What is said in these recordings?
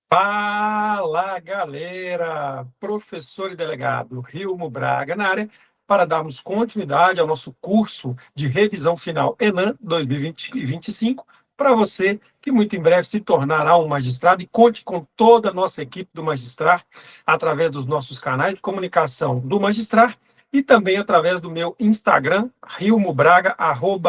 Fala, galera! Professor e delegado Rilmo Braga na área para darmos continuidade ao nosso curso de revisão final ENAM 2020-2025 para você que muito em breve se tornará um magistrado e conte com toda a nossa equipe do Magistrar através dos nossos canais de comunicação do Magistrar e também através do meu Instagram, Rilmo Braga,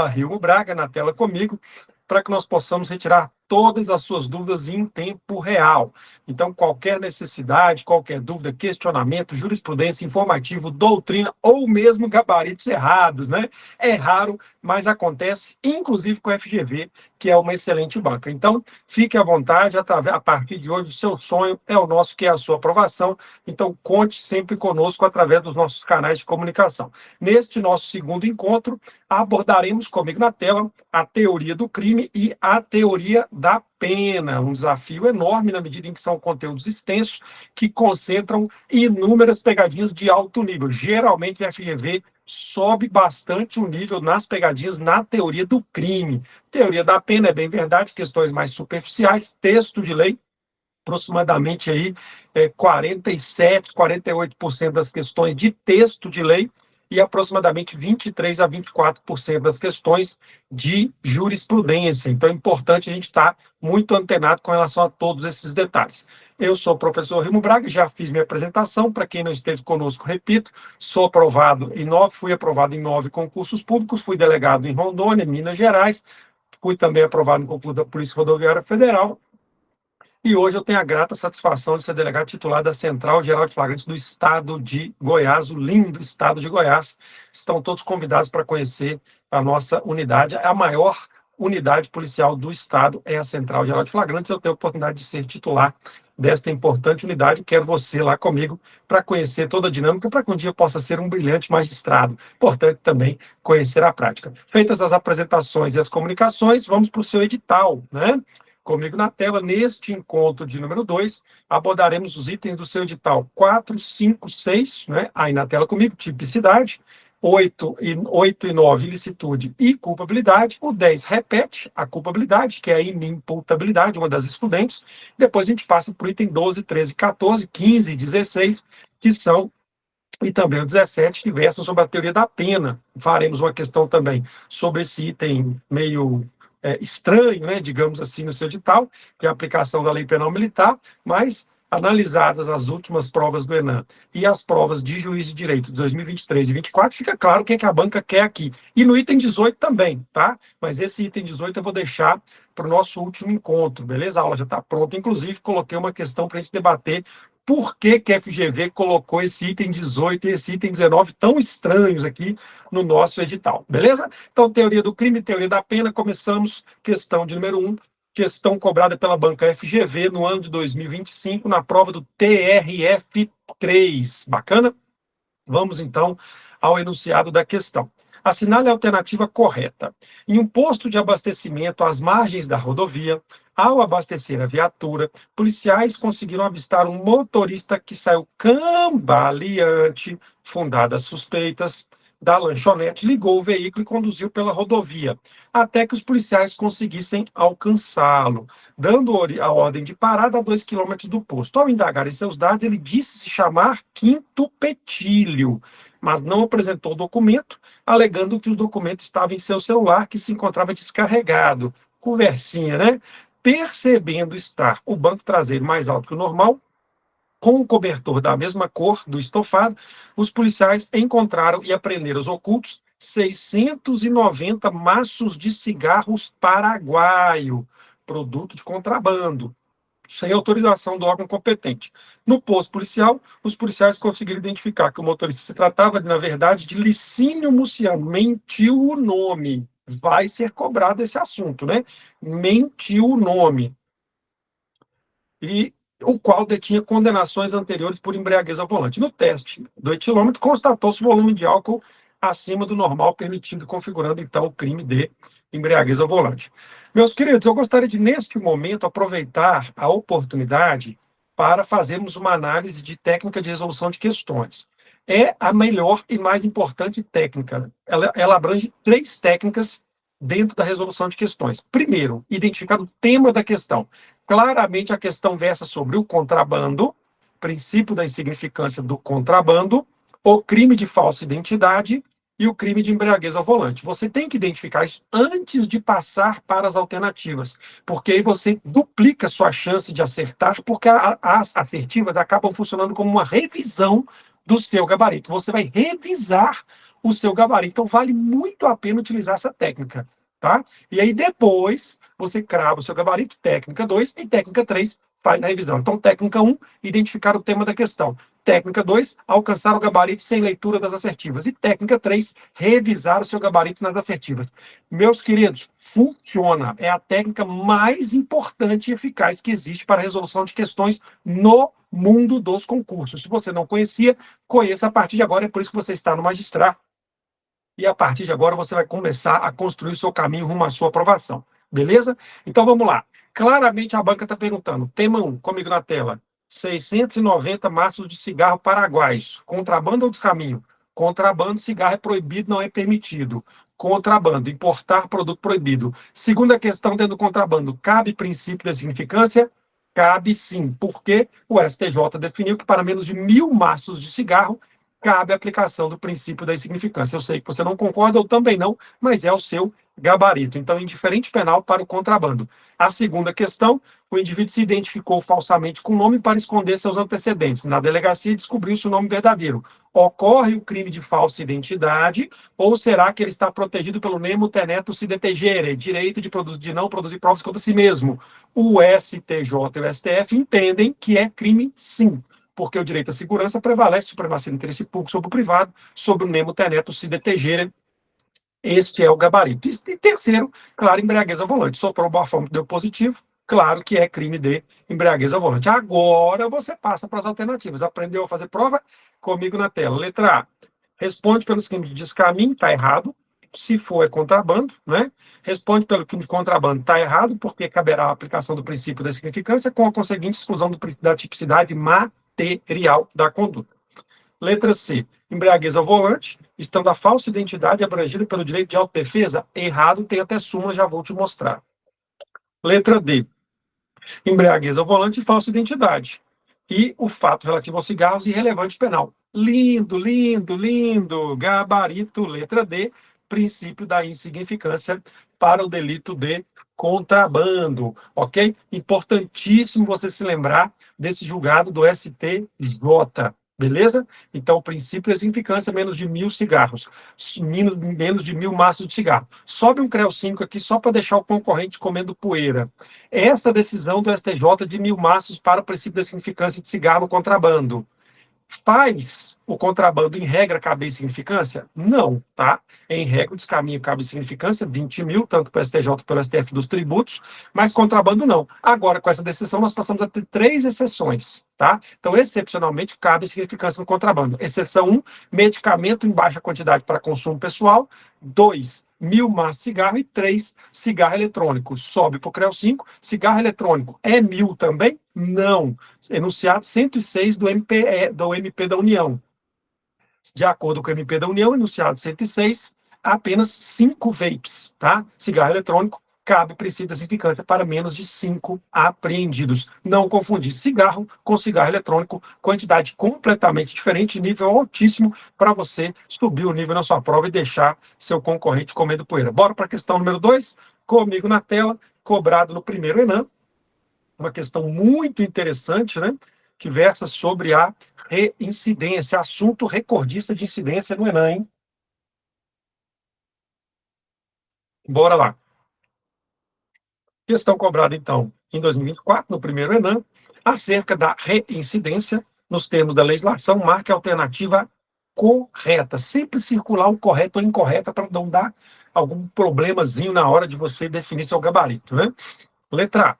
@Rilmo Braga, na tela comigo, para que nós possamos retirar todas as suas dúvidas em tempo real. Então, qualquer necessidade, qualquer dúvida, questionamento, jurisprudência, informativo, doutrina ou mesmo gabaritos errados, né? É raro, mas acontece, inclusive com a FGV, que é uma excelente banca. Então, fique à vontade, a partir de hoje, o seu sonho é o nosso, que é a sua aprovação. Então, conte sempre conosco através dos nossos canais de comunicação. Neste nosso segundo encontro, abordaremos comigo na tela a teoria do crime e a teoria da pena, um desafio enorme na medida em que são conteúdos extensos que concentram inúmeras pegadinhas de alto nível. Geralmente, a FGV sobe bastante o nível nas pegadinhas na teoria do crime. Teoria da pena, é bem verdade, questões mais superficiais, texto de lei, aproximadamente aí 47, 48% das questões de texto de lei e aproximadamente 23 a 24% das questões de jurisprudência. Então, é importante a gente estar muito antenado com relação a todos esses detalhes. Eu sou o professor Rimo Braga, já fiz minha apresentação. Para quem não esteve conosco, repito, fui aprovado em 9 concursos públicos, fui delegado em Rondônia, Minas Gerais, fui também aprovado no concurso da Polícia Rodoviária Federal, e hoje eu tenho a grata satisfação de ser delegado titular da Central Geral de Flagrantes do Estado de Goiás, o lindo Estado de Goiás. Estão todos convidados para conhecer a nossa unidade. A maior unidade policial do Estado é a Central Geral de Flagrantes. Eu tenho a oportunidade de ser titular desta importante unidade. Quero você lá comigo para conhecer toda a dinâmica, para que um dia possa ser um brilhante magistrado. Importante também conhecer a prática. Feitas as apresentações e as comunicações, vamos para o seu edital, né? Comigo na tela, neste encontro de número 2, abordaremos os itens do seu edital 4, 5, 6, né? Aí na tela comigo, tipicidade, 8 e 9, ilicitude e culpabilidade, o 10 repete a culpabilidade, que é a inimputabilidade, uma das excludentes, depois a gente passa para o item 12, 13, 14, 15 e 16, que são e também o 17, que versam sobre a teoria da pena. Faremos uma questão também sobre esse item meio estranho, né, digamos assim, no seu edital, que é a aplicação da Lei Penal Militar, mas analisadas as últimas provas do ENAM e as provas de juiz de direito de 2023 e 2024, fica claro o que, é que a banca quer aqui. E no item 18 também, tá? Mas esse item 18 eu vou deixar para o nosso último encontro, beleza? A aula já está pronta. Inclusive, coloquei uma questão para a gente debater por que a FGV colocou esse item 18 e esse item 19 tão estranhos aqui no nosso edital, beleza? Então, teoria do crime, teoria da pena, começamos. Questão de número 1, questão cobrada pela banca FGV no ano de 2025, na prova do TRF3. Bacana? Vamos, então, ao enunciado da questão. Assinale a alternativa correta. Em um posto de abastecimento às margens da rodovia, ao abastecer a viatura, policiais conseguiram avistar um motorista que saiu cambaleante, fundadas suspeitas, da lanchonete, ligou o veículo e conduziu pela rodovia, até que os policiais conseguissem alcançá-lo, dando a ordem de parada a 2 quilômetros do posto. Ao indagar em seus dados, ele disse se chamar Quinto Petílio, mas não apresentou o documento, alegando que o documento estava em seu celular, que se encontrava descarregado. Conversinha, né? Percebendo estar o banco traseiro mais alto que o normal, com o cobertor da mesma cor do estofado, os policiais encontraram e apreenderam os ocultos 690 maços de cigarros paraguaio, produto de contrabando, sem autorização do órgão competente. No posto policial, os policiais conseguiram identificar que o motorista se tratava, na verdade, de Licínio Muciano. Mentiu o nome. Vai ser cobrado esse assunto, né? Mentiu o nome. E o qual detinha condenações anteriores por embriaguez ao volante. No teste do etilômetro, constatou-se o volume de álcool acima do normal permitido, configurando, então, o crime de embriaguez ao volante. Meus queridos, eu gostaria de, neste momento, aproveitar a oportunidade para fazermos uma análise de técnica de resolução de questões. É a melhor e mais importante técnica. Ela abrange 3 técnicas dentro da resolução de questões. Primeiro, identificar o tema da questão. Claramente, a questão versa sobre o contrabando, princípio da insignificância do contrabando, o crime de falsa identidade e o crime de embriaguez ao volante. Você tem que identificar isso antes de passar para as alternativas, porque aí você duplica sua chance de acertar, porque as assertivas acabam funcionando como uma revisão do seu gabarito. Você vai revisar o seu gabarito. Então, vale muito a pena utilizar essa técnica, tá? E aí, depois, você crava o seu gabarito, técnica 2 e técnica 3 faz a revisão. Então, técnica 1, identificar o tema da questão. Técnica 2, alcançar o gabarito sem leitura das assertivas. E técnica 3, revisar o seu gabarito nas assertivas. Meus queridos, funciona. É a técnica mais importante e eficaz que existe para a resolução de questões no mundo dos concursos. Se você não conhecia, conheça a partir de agora. É por isso que você está no Magistrar. E a partir de agora você vai começar a construir o seu caminho rumo à sua aprovação. Beleza? Então vamos lá. Claramente a banca está perguntando. Tema 1, comigo na tela. 690 maços de cigarro paraguaios. Contrabando ou descaminho? Contrabando, cigarro é proibido, não é permitido. Contrabando, importar produto proibido. Segunda questão dentro do contrabando. Cabe princípio da significância? Cabe sim. Porque o STJ definiu que para menos de 1.000 maços de cigarro cabe a aplicação do princípio da insignificância. Eu sei que você não concorda, eu também não, mas é o seu gabarito. Então, indiferente penal para o contrabando. A segunda questão, o indivíduo se identificou falsamente com o nome para esconder seus antecedentes. Na delegacia, descobriu-se o nome verdadeiro. Ocorre o crime de falsa identidade ou será que ele está protegido pelo nemo tenetum si detegere, direito de não produzir provas contra si mesmo? O STJ e o STF entendem que é crime, sim, porque o direito à segurança prevalece sobre a supremacia do interesse público sobre o privado, sobre o nemo tenetum si detegere. Este é o gabarito. E terceiro, claro, embriaguez ao volante. Soprou o bafômetro, deu positivo, claro que é crime de embriaguez ao volante. Agora você passa para as alternativas. Aprendeu a fazer prova? Comigo na tela. Letra A. Responde pelos crimes de descaminho, está errado. Se for, é contrabando, né? Responde pelo crime de contrabando, está errado, porque caberá a aplicação do princípio da significância com a conseguinte exclusão da tipicidade material da conduta. Letra C. Embriaguez ao volante, estando a falsa identidade abrangida pelo direito de autodefesa? Errado, tem até súmula, já vou te mostrar. Letra D. Embriaguez ao volante e falsa identidade. E o fato relativo aos cigarros irrelevante penal. Lindo, lindo, lindo. Gabarito, letra D. Princípio da insignificância para o delito de contrabando, ok? Importantíssimo você se lembrar desse julgado do STJ, beleza? Então, o princípio da insignificância é menos de 1.000 cigarros, menos de 1.000 maços de cigarro. Sobe um CREO 5 aqui só para deixar o concorrente comendo poeira. Essa decisão do STJ de 1.000 maços para o princípio da significância de cigarro no contrabando faz o contrabando, em regra, caber significância? Não, tá? Em regra, o descaminho cabe significância, 20.000, tanto para o STJ quanto pelo STF dos tributos, mas contrabando não. Agora, com essa decisão, nós passamos a ter 3 exceções, tá? Então, excepcionalmente, cabe significância no contrabando. Exceção 1, medicamento em baixa quantidade para consumo pessoal. 2, 1.000 maços de cigarro. E 3, cigarro eletrônico. Sobe para o CREO 5. Cigarro eletrônico é 1.000 também? Não. Enunciado 106 do MP da União. De acordo com o MP da União, enunciado 106, apenas 5 vapes, tá? Cigarro eletrônico, cabe princípio da significância para menos de 5 apreendidos. Não confundir cigarro com cigarro eletrônico, quantidade completamente diferente, nível altíssimo, para você subir o nível na sua prova e deixar seu concorrente comendo poeira. Bora para a questão número 2, comigo na tela, cobrado no primeiro Enem, uma questão muito interessante, né? Que versa sobre a reincidência, assunto recordista de incidência no Enem, hein? Bora lá. Questão cobrada, então, em 2024, no primeiro Enem, acerca da reincidência, nos termos da legislação, marque a alternativa correta. Sempre circular o correto ou incorreta para não dar algum problemazinho na hora de você definir seu gabarito, né? Letra A.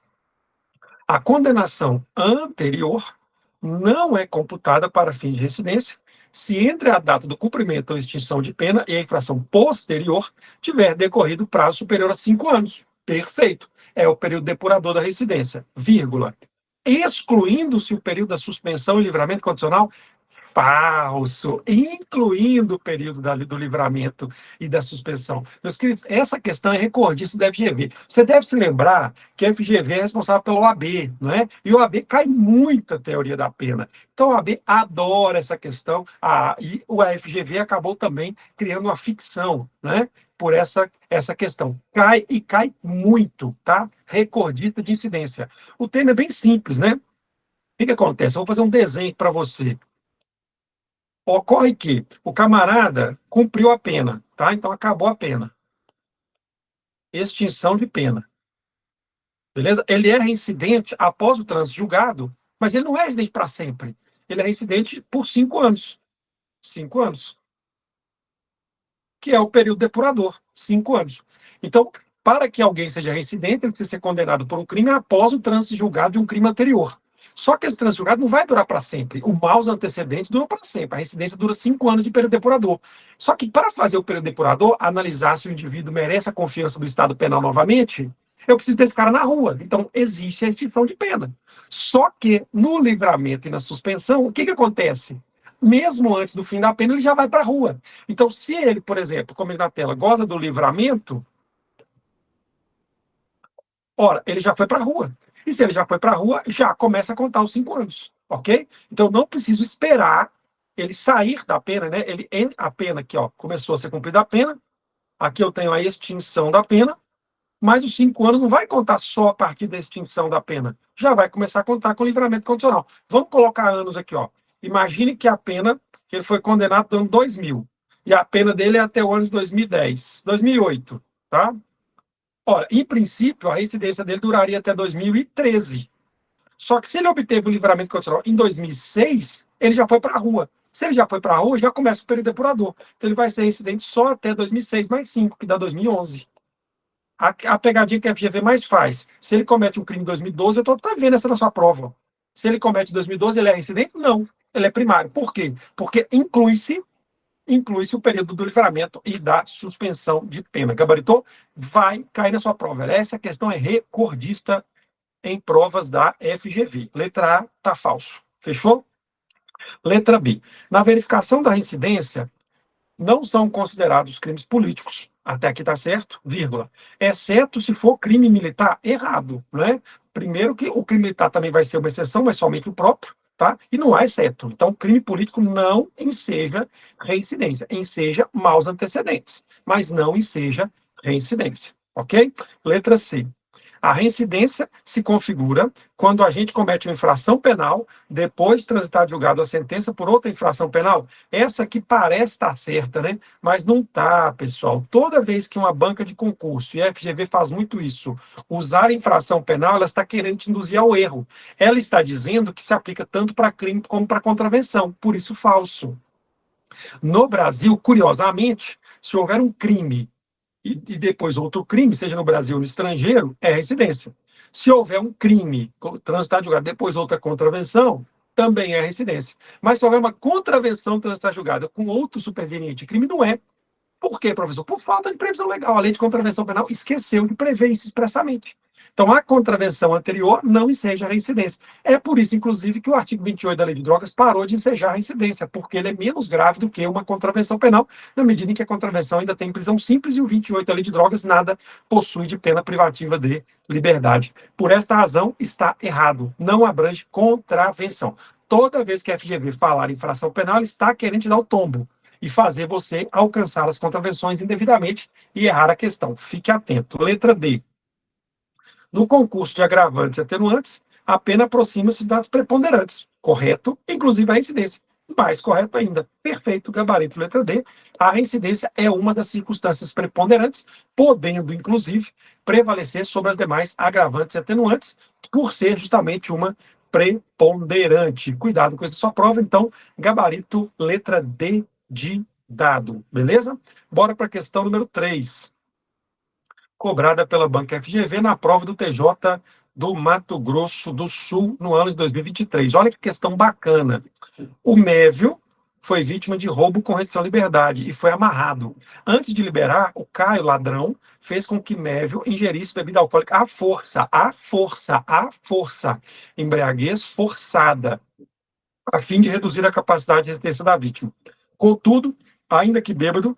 A condenação anterior não é computada para fim de residência se entre a data do cumprimento ou extinção de pena e a infração posterior tiver decorrido prazo superior a 5 anos. Perfeito. É o período depurador da residência, vírgula. Excluindo-se o período da suspensão e livramento condicional, Falso, incluindo o período do livramento e da suspensão. Meus queridos, essa questão é recordista do FGV. Você deve se lembrar que a FGV é responsável pelo OAB, não é? E o OAB cai muito a teoria da pena. Então, o OAB adora essa questão, e o FGV acabou também criando uma ficção, né? Por essa questão. Cai e cai muito, tá? Recordista de incidência. O tema é bem simples, né? O que acontece? Eu vou fazer um desenho para você. Ocorre que o camarada cumpriu a pena, tá? Então acabou a pena. Extinção de pena. Beleza? Ele é reincidente após o trânsito julgado, mas ele não é residente para sempre. Ele é reincidente por 5 anos. 5 anos. Que é o período depurador. 5 anos. Então, para que alguém seja reincidente, ele precisa ser condenado por um crime após o trânsito julgado de um crime anterior. Só que esse trânsito julgado não vai durar para sempre. O maus antecedente dura para sempre. A reincidência dura 5 anos de período depurador. Só que para fazer o período depurador, analisar se o indivíduo merece a confiança do Estado penal novamente, eu preciso desse cara na rua. Então, existe a extinção de pena. Só que no livramento e na suspensão, o que acontece? Mesmo antes do fim da pena, ele já vai para a rua. Então, se ele, por exemplo, como ele na tela, goza do livramento, ora, ele já foi para a rua. E se ele já foi para a rua, já começa a contar os 5 anos, ok? Então, não preciso esperar ele sair da pena, né? A pena aqui, ó, começou a ser cumprida a pena, aqui eu tenho a extinção da pena, mas os 5 anos não vai contar só a partir da extinção da pena, já vai começar a contar com o livramento condicional. Vamos colocar anos aqui, ó. Imagine que a pena, que ele foi condenado no ano 2000, e a pena dele é até o ano de 2010, 2008, tá? Ora, em princípio, a reincidência dele duraria até 2013. Só que se ele obteve o livramento condicional em 2006, ele já foi para a rua. Se ele já foi para a rua, já começa o período depurador. Então ele vai ser reincidente só até 2006 mais 5, que dá 2011. A pegadinha que a FGV mais faz, se ele comete um crime em 2012, eu estou vendo essa na sua prova. Se ele comete em 2012, ele é reincidente? Não, ele é primário. Por quê? Porque inclui-se o período do livramento e da suspensão de pena. Gabaritou? Vai cair na sua prova. Essa questão é recordista em provas da FGV. Letra A está falso. Fechou? Letra B. Na verificação da reincidência, não são considerados crimes políticos. Até aqui está certo, vírgula. Exceto se for crime militar, errado, né? Primeiro que o crime militar também vai ser uma exceção, mas somente o próprio, tá? E não há exceto. Então, crime político não enseja reincidência, enseja maus antecedentes, mas não enseja reincidência, ok? Letra C. A reincidência se configura quando o agente comete uma infração penal depois de transitar julgado a sentença por outra infração penal. Essa aqui parece estar certa, né? Mas não está, pessoal. Toda vez que uma banca de concurso, e a FGV faz muito isso, usar a infração penal, ela está querendo te induzir ao erro. Ela está dizendo que se aplica tanto para crime como para contravenção. Por isso, falso. No Brasil, curiosamente, se houver um crime e depois outro crime, seja no Brasil ou no estrangeiro, é residência. Se houver um crime, transitar julgado, depois outra contravenção, também é residência. Mas se houver uma contravenção transitar julgada com outro superveniente crime, não é. Por quê, professor? Por falta de previsão legal. A lei de contravenção penal esqueceu de prever isso expressamente. Então, a contravenção anterior não enseja a reincidência. É por isso, inclusive, que o artigo 28 da Lei de Drogas parou de ensejar a reincidência, porque ele é menos grave do que uma contravenção penal, na medida em que a contravenção ainda tem prisão simples e o 28 da Lei de Drogas nada possui de pena privativa de liberdade. Por esta razão, está errado. Não abrange contravenção. Toda vez que a FGV falar em infração penal, ele está querendo te dar o tombo e fazer você alcançar as contravenções indevidamente e errar a questão. Fique atento. Letra D. No concurso de agravantes e atenuantes, a pena aproxima-se das preponderantes. Correto? Inclusive a reincidência. Mais correto ainda. Perfeito, gabarito, letra D. A reincidência é uma das circunstâncias preponderantes, podendo, inclusive, prevalecer sobre as demais agravantes e atenuantes, por ser justamente uma preponderante. Cuidado com essa sua prova, então, gabarito, letra D de dado. Beleza? Bora para a questão número 3, cobrada pela Banca FGV na prova do TJ do Mato Grosso do Sul no ano de 2023. Olha que questão bacana. O Mévio foi vítima de roubo com restrição à liberdade e foi amarrado. Antes de liberar, o Caio, ladrão, fez com que Mévio ingerisse bebida alcoólica à força, à força, à força. Embriaguez forçada. a fim de reduzir a capacidade de resistência da vítima. Contudo, ainda que bêbado,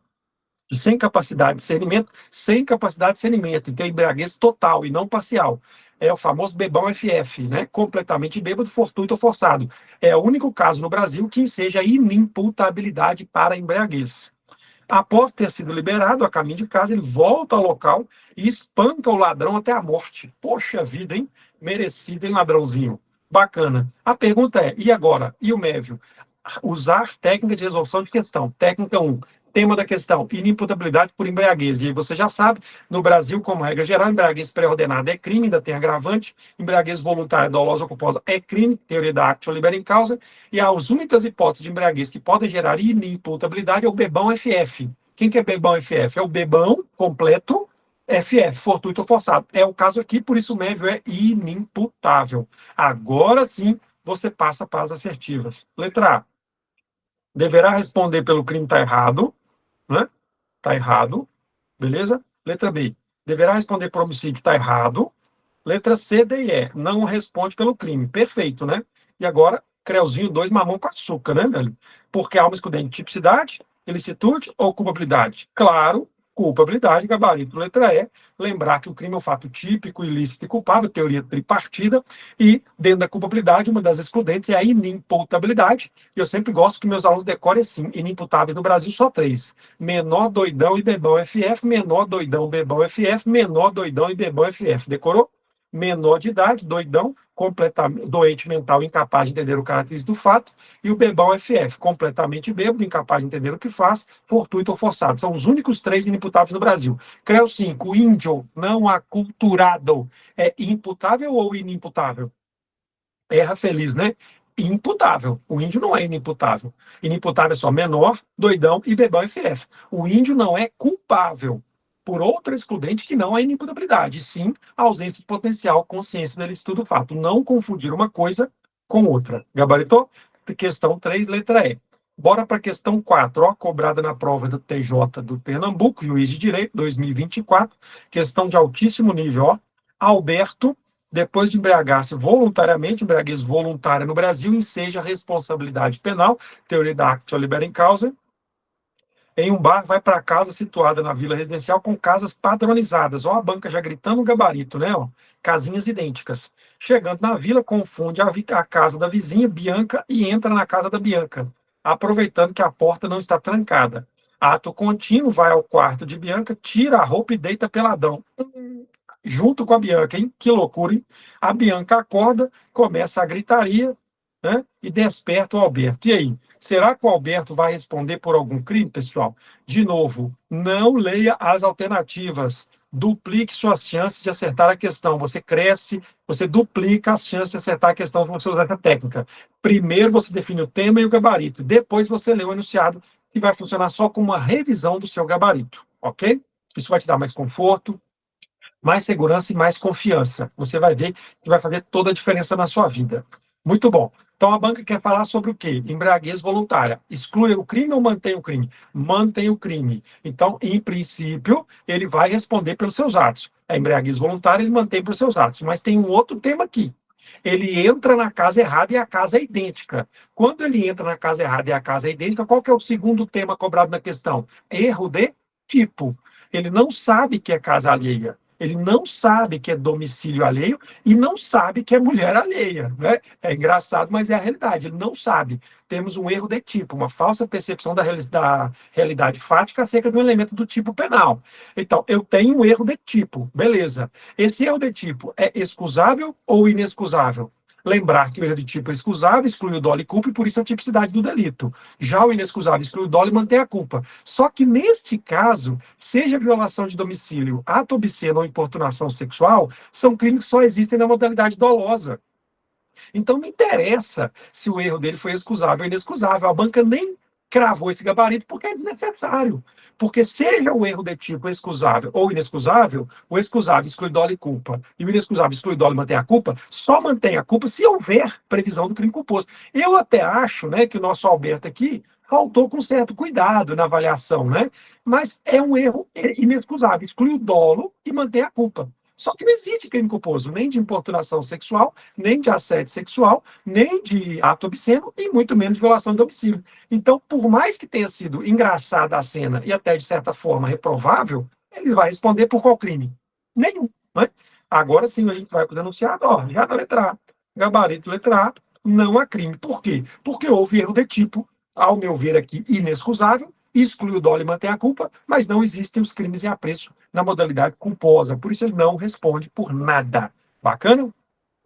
sem capacidade de discernimento, então embriaguez total e não parcial. É o famoso bebão FF, né? Completamente bêbado, fortuito ou forçado. É o único caso no Brasil que seja inimputabilidade para embriaguez. Após ter sido liberado a caminho de casa, ele volta ao local e espanca o ladrão até a morte. Poxa vida, hein? Merecido, hein, ladrãozinho? Bacana. A pergunta é, e agora? E o Mévio? Usar técnica de resolução de questão. Técnica 1. Tema da questão, inimputabilidade por embriaguez. E aí você já sabe, no Brasil, como regra geral, embriaguez pré-ordenada é crime, ainda tem agravante. Embriaguez voluntária, dolosa ou culposa é crime, teoria da actio libera em causa. E as únicas hipóteses de embriaguez que podem gerar inimputabilidade é o bebão FF. Quem que é bebão FF? É o bebão completo FF, fortuito ou forçado. É o caso aqui, por isso o mévio é inimputável. Agora sim, você passa para as assertivas. Letra A. Deverá responder pelo crime, está errado, né? Está errado, beleza? Letra B. Deverá responder por homicídio, está errado. Letra C, D e E. Não responde pelo crime. Perfeito, né? E agora, Creuzinho 2, mamão com açúcar, né, velho? Porque alma excludente, tipicidade, ilicitude ou culpabilidade? Claro, culpabilidade, gabarito, letra E. Lembrar que o crime é um fato típico, ilícito e culpável, teoria tripartida, e dentro da culpabilidade, uma das excludentes é a inimputabilidade. E eu sempre gosto que meus alunos decorem assim: inimputáveis no Brasil, só três: menor, doidão e bebão FF, menor, doidão, bebão FF, menor, doidão e bebão FF. Decorou? Menor de idade, doidão, completamente doente mental, incapaz de entender o caráter do fato, e o bebão FF, completamente bêbado, incapaz de entender o que faz, fortuito ou forçado. São os únicos três inimputáveis no Brasil. CREO 5, índio não aculturado, é imputável ou inimputável? Erra feliz, né? Imputável. O índio não é inimputável. Inimputável é só menor, doidão e bebão FF. O índio não é culpável por outra excludente que não a inimputabilidade, sim a ausência de potencial consciência dele estudo do fato. Não confundir uma coisa com outra. Gabaritou? Questão 3, letra E. Bora para a questão 4, ó, cobrada na prova do TJ do Pernambuco, juiz de direito, 2024, questão de altíssimo nível, ó. Alberto, depois de embriagar-se voluntariamente, embriaguez voluntária no Brasil, enseja responsabilidade penal, teoria da actio libera em causa, em um bar, vai para casa situada na vila residencial com casas padronizadas. Ó, a banca já gritando o gabarito, né? Ó, casinhas idênticas. Chegando na vila, confunde a casa da vizinha, Bianca, e entra na casa da Bianca, aproveitando que a porta não está trancada. Ato contínuo, vai ao quarto de Bianca, tira a roupa e deita peladão. Junto com a Bianca, hein? Que loucura, hein? A Bianca acorda, começa a gritaria, né? E desperta o Alberto. E aí? Será que o Alberto vai responder por algum crime, pessoal? De novo, não leia as alternativas. Duplique suas chances de acertar a questão. Você cresce, você duplica as chances de acertar a questão se você usar essa técnica. Primeiro você define o tema e o gabarito. Depois você lê o enunciado, que vai funcionar só como uma revisão do seu gabarito. Ok? Isso vai te dar mais conforto, mais segurança e mais confiança. Você vai ver que vai fazer toda a diferença na sua vida. Muito bom. Então, a banca quer falar sobre o quê? Embriaguez voluntária. Exclui o crime ou mantém o crime? Mantém o crime. Então, em princípio, ele vai responder pelos seus atos. A embriaguez voluntária, ele mantém pelos seus atos. Mas tem um outro tema aqui. Ele entra na casa errada e a casa é idêntica. Quando ele entra na casa errada e a casa é idêntica, qual que é o segundo tema cobrado na questão? Erro de tipo. Ele não sabe que é casa alheia. Ele não sabe que é domicílio alheio e não sabe que é mulher alheia. Né? É engraçado, mas é a realidade. Ele não sabe. Temos um erro de tipo, uma falsa percepção da realidade fática acerca de um elemento do tipo penal. Então, eu tenho um erro de tipo, beleza. Esse erro de tipo é excusável ou inexcusável? Lembrar que o erro de tipo é excusável, exclui o dolo e culpa, e por isso a tipicidade do delito. Já o inexcusável exclui o dolo e mantém a culpa. Só que, neste caso, seja violação de domicílio, ato obsceno ou importunação sexual, são crimes que só existem na modalidade dolosa. Então, não interessa se o erro dele foi excusável ou inexcusável. A banca nem cravou esse gabarito porque é desnecessário. Porque seja o erro de tipo excusável ou inexcusável, o excusável exclui dolo e culpa, e o inexcusável exclui dolo e mantém a culpa, só mantém a culpa se houver previsão do crime culposo. Eu até acho, né, que o nosso Alberto aqui faltou com certo cuidado na avaliação, né? Mas é um erro inexcusável, exclui o dolo e mantém a culpa. Só que não existe crime culposo, nem de importunação sexual, nem de assédio sexual, nem de ato obsceno e muito menos de violação de domicílio. Então, por mais que tenha sido engraçada a cena e até, de certa forma, reprovável, ele vai responder por qual crime? Nenhum. Né? Agora sim, a gente vai para o denunciado, ó, já na letra A, gabarito letra A, não há crime. Por quê? Porque houve erro de tipo, ao meu ver aqui, inexcusável, exclui o dolo e mantém a culpa, mas não existem os crimes em apreço na modalidade culposa. Por isso ele não responde por nada. Bacana?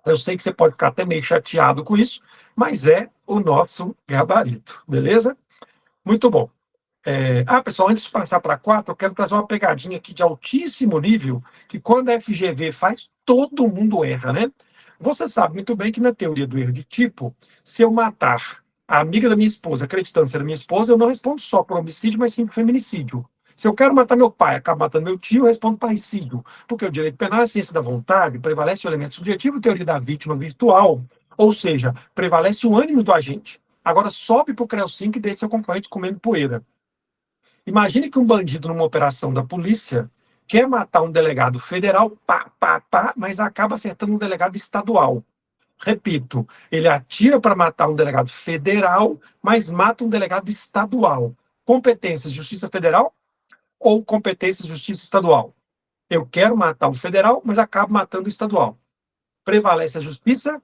Eu sei que você pode ficar até meio chateado com isso, mas é o nosso gabarito, beleza? Muito bom. Pessoal, antes de passar para 4, eu quero trazer uma pegadinha aqui de altíssimo nível, que quando a FGV faz, todo mundo erra, né? Você sabe muito bem que na teoria do erro de tipo, se eu matar a amiga da minha esposa, acreditando ser a minha esposa, eu não respondo só por homicídio, mas sim por feminicídio. Se eu quero matar meu pai, acabo matando meu tio, eu respondo parricídio, porque o direito penal é a ciência da vontade, prevalece o elemento subjetivo, teoria da vítima virtual, ou seja, prevalece o ânimo do agente. Agora sobe para o CREO 5 e deixa seu concorrente comendo poeira. Imagine que um bandido, numa operação da polícia, quer matar um delegado federal, pá, pá, pá, mas acaba acertando um delegado estadual. Repito, ele atira para matar um delegado federal, mas mata um delegado estadual. Competências, Justiça Federal ou competências, Justiça Estadual? Eu quero matar um federal, mas acabo matando o estadual. Prevalece a Justiça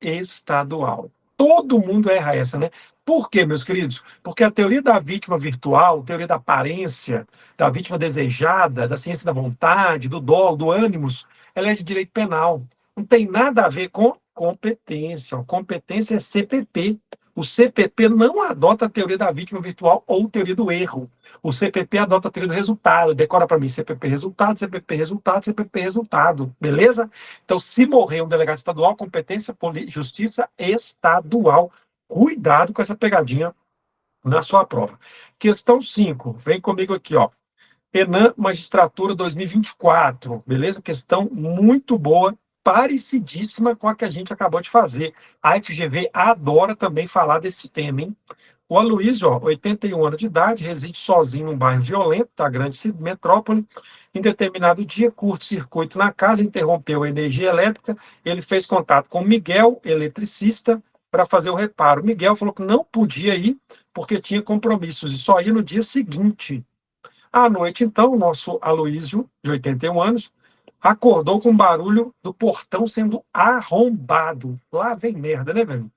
Estadual. Todo mundo erra essa, né? Por quê, meus queridos? Porque a teoria da vítima virtual, a teoria da aparência, da vítima desejada, da ciência da vontade, do dolo, do ânimos, ela é de direito penal. Não tem nada a ver com competência. Competência é CPP. O CPP não adota a teoria da vítima virtual ou teoria do erro. O CPP adota a teoria do resultado. Decora para mim, CPP resultado, CPP resultado, CPP resultado. Beleza? Então, se morrer um delegado estadual, competência, justiça estadual. Cuidado com essa pegadinha na sua prova. Questão 5. Vem comigo aqui, ó. Enan Magistratura 2024. Beleza? Questão muito boa, parecidíssima com a que a gente acabou de fazer. A FGV adora também falar desse tema, hein? O Aloysio, 81 anos de idade, reside sozinho num bairro violento da grande metrópole. Em determinado dia, curto-circuito na casa, interrompeu a energia elétrica. Ele fez contato com o Miguel, eletricista, para fazer o reparo. O Miguel falou que não podia ir porque tinha compromissos e só ia no dia seguinte. À noite, então, o nosso Aloysio, de 81 anos, acordou com o barulho do portão sendo arrombado. Lá vem merda, né, velho?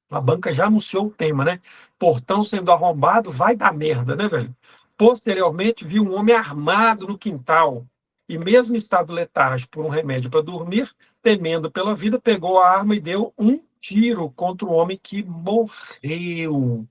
A banca já anunciou o tema, né? Portão sendo arrombado, vai dar merda, né, velho? Posteriormente, viu um homem armado no quintal e, mesmo em estado letárgico por um remédio para dormir, temendo pela vida, pegou a arma e deu um tiro contra o homem que morreu.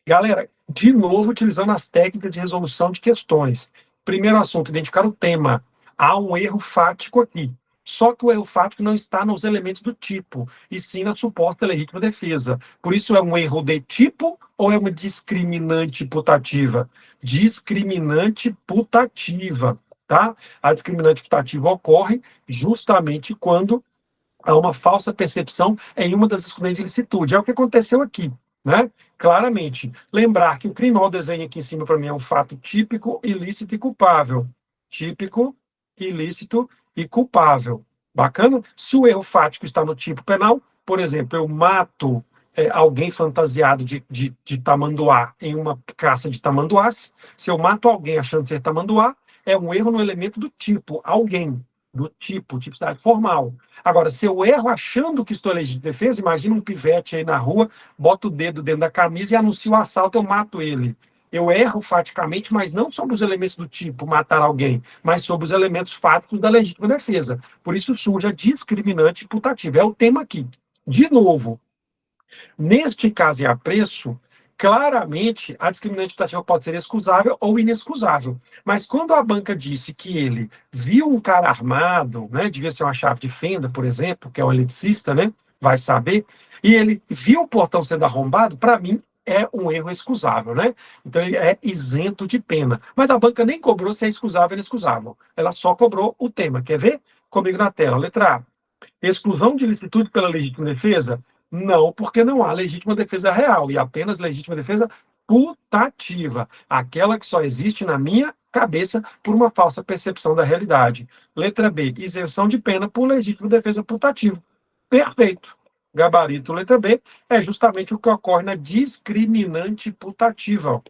Galera, de novo, utilizando as técnicas de resolução de questões. Primeiro assunto, identificar o tema. Há um erro fático aqui. Só que o erro fático não está nos elementos do tipo, e sim na suposta legítima defesa. Por isso, é um erro de tipo ou é uma discriminante putativa? Discriminante putativa, tá? A discriminante putativa ocorre justamente quando há uma falsa percepção em uma das excludentes de ilicitude. É o que aconteceu aqui, né? Claramente. Lembrar que o crime, ao desenho aqui em cima, para mim, é um fato típico, ilícito e culpável. Típico, ilícito e culpável. Bacana? Se o erro fático está no tipo penal, por exemplo, eu mato alguém fantasiado de tamanduá em uma caça de tamanduás, se eu mato alguém achando ser tamanduá, é um erro no elemento do tipo, alguém, do tipo, tipicidade formal. Agora, se eu erro achando que estou em legítima defesa, imagina um pivete aí na rua, bota o dedo dentro da camisa e anuncia o assalto, eu mato ele. Eu erro faticamente, mas não sobre os elementos do tipo matar alguém, mas sobre os elementos fáticos da legítima defesa. Por isso surge a discriminante imputativa. É o tema aqui. De novo, neste caso em apreço, claramente a discriminante imputativa pode ser excusável ou inexcusável. Mas quando a banca disse que ele viu um cara armado, né, devia ser uma chave de fenda, por exemplo, que é um eletricista, né, vai saber, e ele viu o portão sendo arrombado, para mim é um erro excusável, né? Então ele é isento de pena. Mas a banca nem cobrou se é excusável ou inexcusável. Ela só cobrou o tema. Quer ver? Comigo na tela. Letra A. Exclusão de licitude pela legítima defesa? Não, porque não há legítima defesa real, e apenas legítima defesa putativa, aquela que só existe na minha cabeça por uma falsa percepção da realidade. Letra B, isenção de pena por legítimo defesa putativo. Perfeito. Gabarito letra B é justamente o que ocorre na discriminante putativa.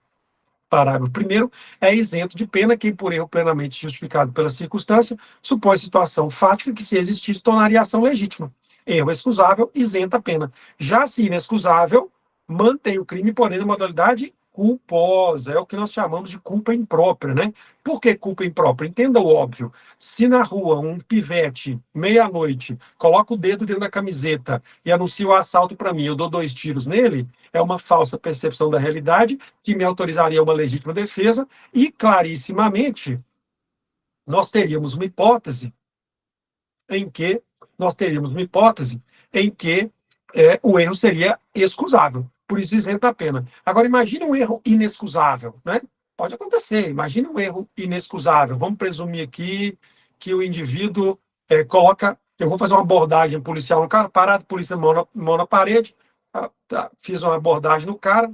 Parágrafo 1º, é isento de pena quem, por erro plenamente justificado pela circunstância, supõe situação fática que, se existisse, tornaria a ação legítima. Erro excusável, isenta a pena. Já se inexcusável, mantém o crime, porém, na modalidade culposa. É o que nós chamamos de culpa imprópria, né? Por que culpa imprópria? Entenda o óbvio. Se na rua um pivete, meia-noite, coloca o dedo dentro da camiseta e anuncia o assalto para mim, eu dou 2 tiros nele, é uma falsa percepção da realidade que me autorizaria uma legítima defesa e, clarissimamente, nós teríamos uma hipótese em que o erro seria excusável, por isso isenta a pena. Agora, imagine um erro inexcusável, né? Pode acontecer, imagine um erro inexcusável. Vamos presumir aqui que o indivíduo coloca. Eu vou fazer uma abordagem policial no cara, parado, polícia mão na parede, fiz uma abordagem no cara.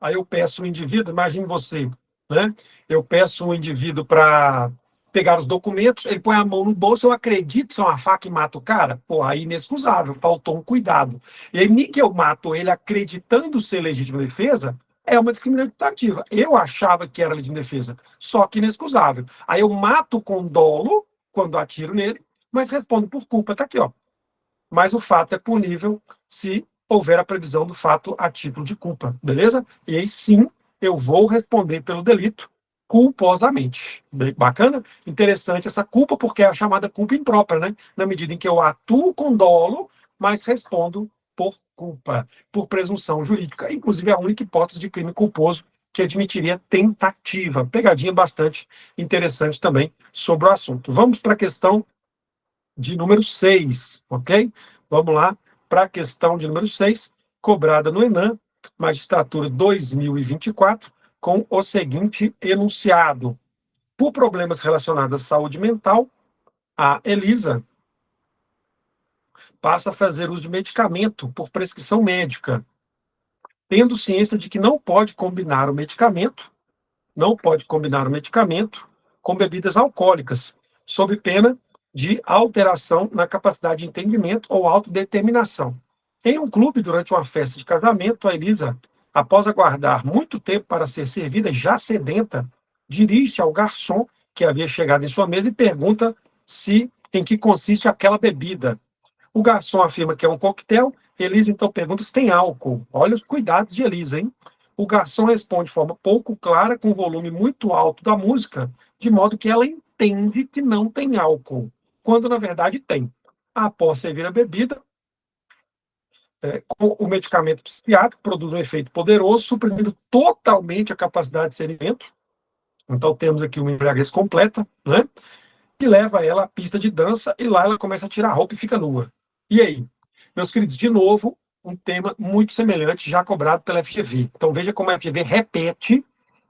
Aí eu peço o indivíduo, imagine você, né? Eu peço o indivíduo para pegar os documentos, ele põe a mão no bolso, eu acredito que é uma faca e mato o cara? Pô, aí inexcusável, faltou um cuidado. E aí, nem que eu mato ele acreditando ser legítima defesa, é uma discriminação putativa. Eu achava que era legítima defesa, só que inexcusável. Aí eu mato com dolo, quando atiro nele, mas respondo por culpa, tá aqui, ó. Mas o fato é punível se houver a previsão do fato a título de culpa, beleza? E aí sim, eu vou responder pelo delito culposamente. Bacana? Interessante essa culpa, porque é a chamada culpa imprópria, né? Na medida em que eu atuo com dolo, mas respondo por culpa, por presunção jurídica. Inclusive, é a única hipótese de crime culposo que admitiria tentativa. Pegadinha bastante interessante também sobre o assunto. Vamos para a questão de número 6, ok? Vamos lá para a questão de número 6, cobrada no Enem, magistratura 2024, com o seguinte enunciado. Por problemas relacionados à saúde mental, a Elisa passa a fazer uso de medicamento por prescrição médica, tendo ciência de que não pode combinar o medicamento com bebidas alcoólicas, sob pena de alteração na capacidade de entendimento ou autodeterminação. Em um clube, durante uma festa de casamento, a Elisa, após aguardar muito tempo para ser servida, já sedenta, dirige-se ao garçom que havia chegado em sua mesa e pergunta em que consiste aquela bebida. O garçom afirma que é um coquetel. Elisa então pergunta se tem álcool. Olha os cuidados de Elisa, hein? O garçom responde de forma pouco clara, com volume muito alto da música, de modo que ela entende que não tem álcool, quando na verdade tem. Após servir a bebida, o medicamento psiquiátrico produz um efeito poderoso, suprimindo totalmente a capacidade de discernimento. Então temos aqui uma embriaguez completa, né? Que leva ela à pista de dança e lá ela começa a tirar a roupa e fica nua. E aí? Meus queridos, de novo, um tema muito semelhante já cobrado pela FGV. Então veja como a FGV repete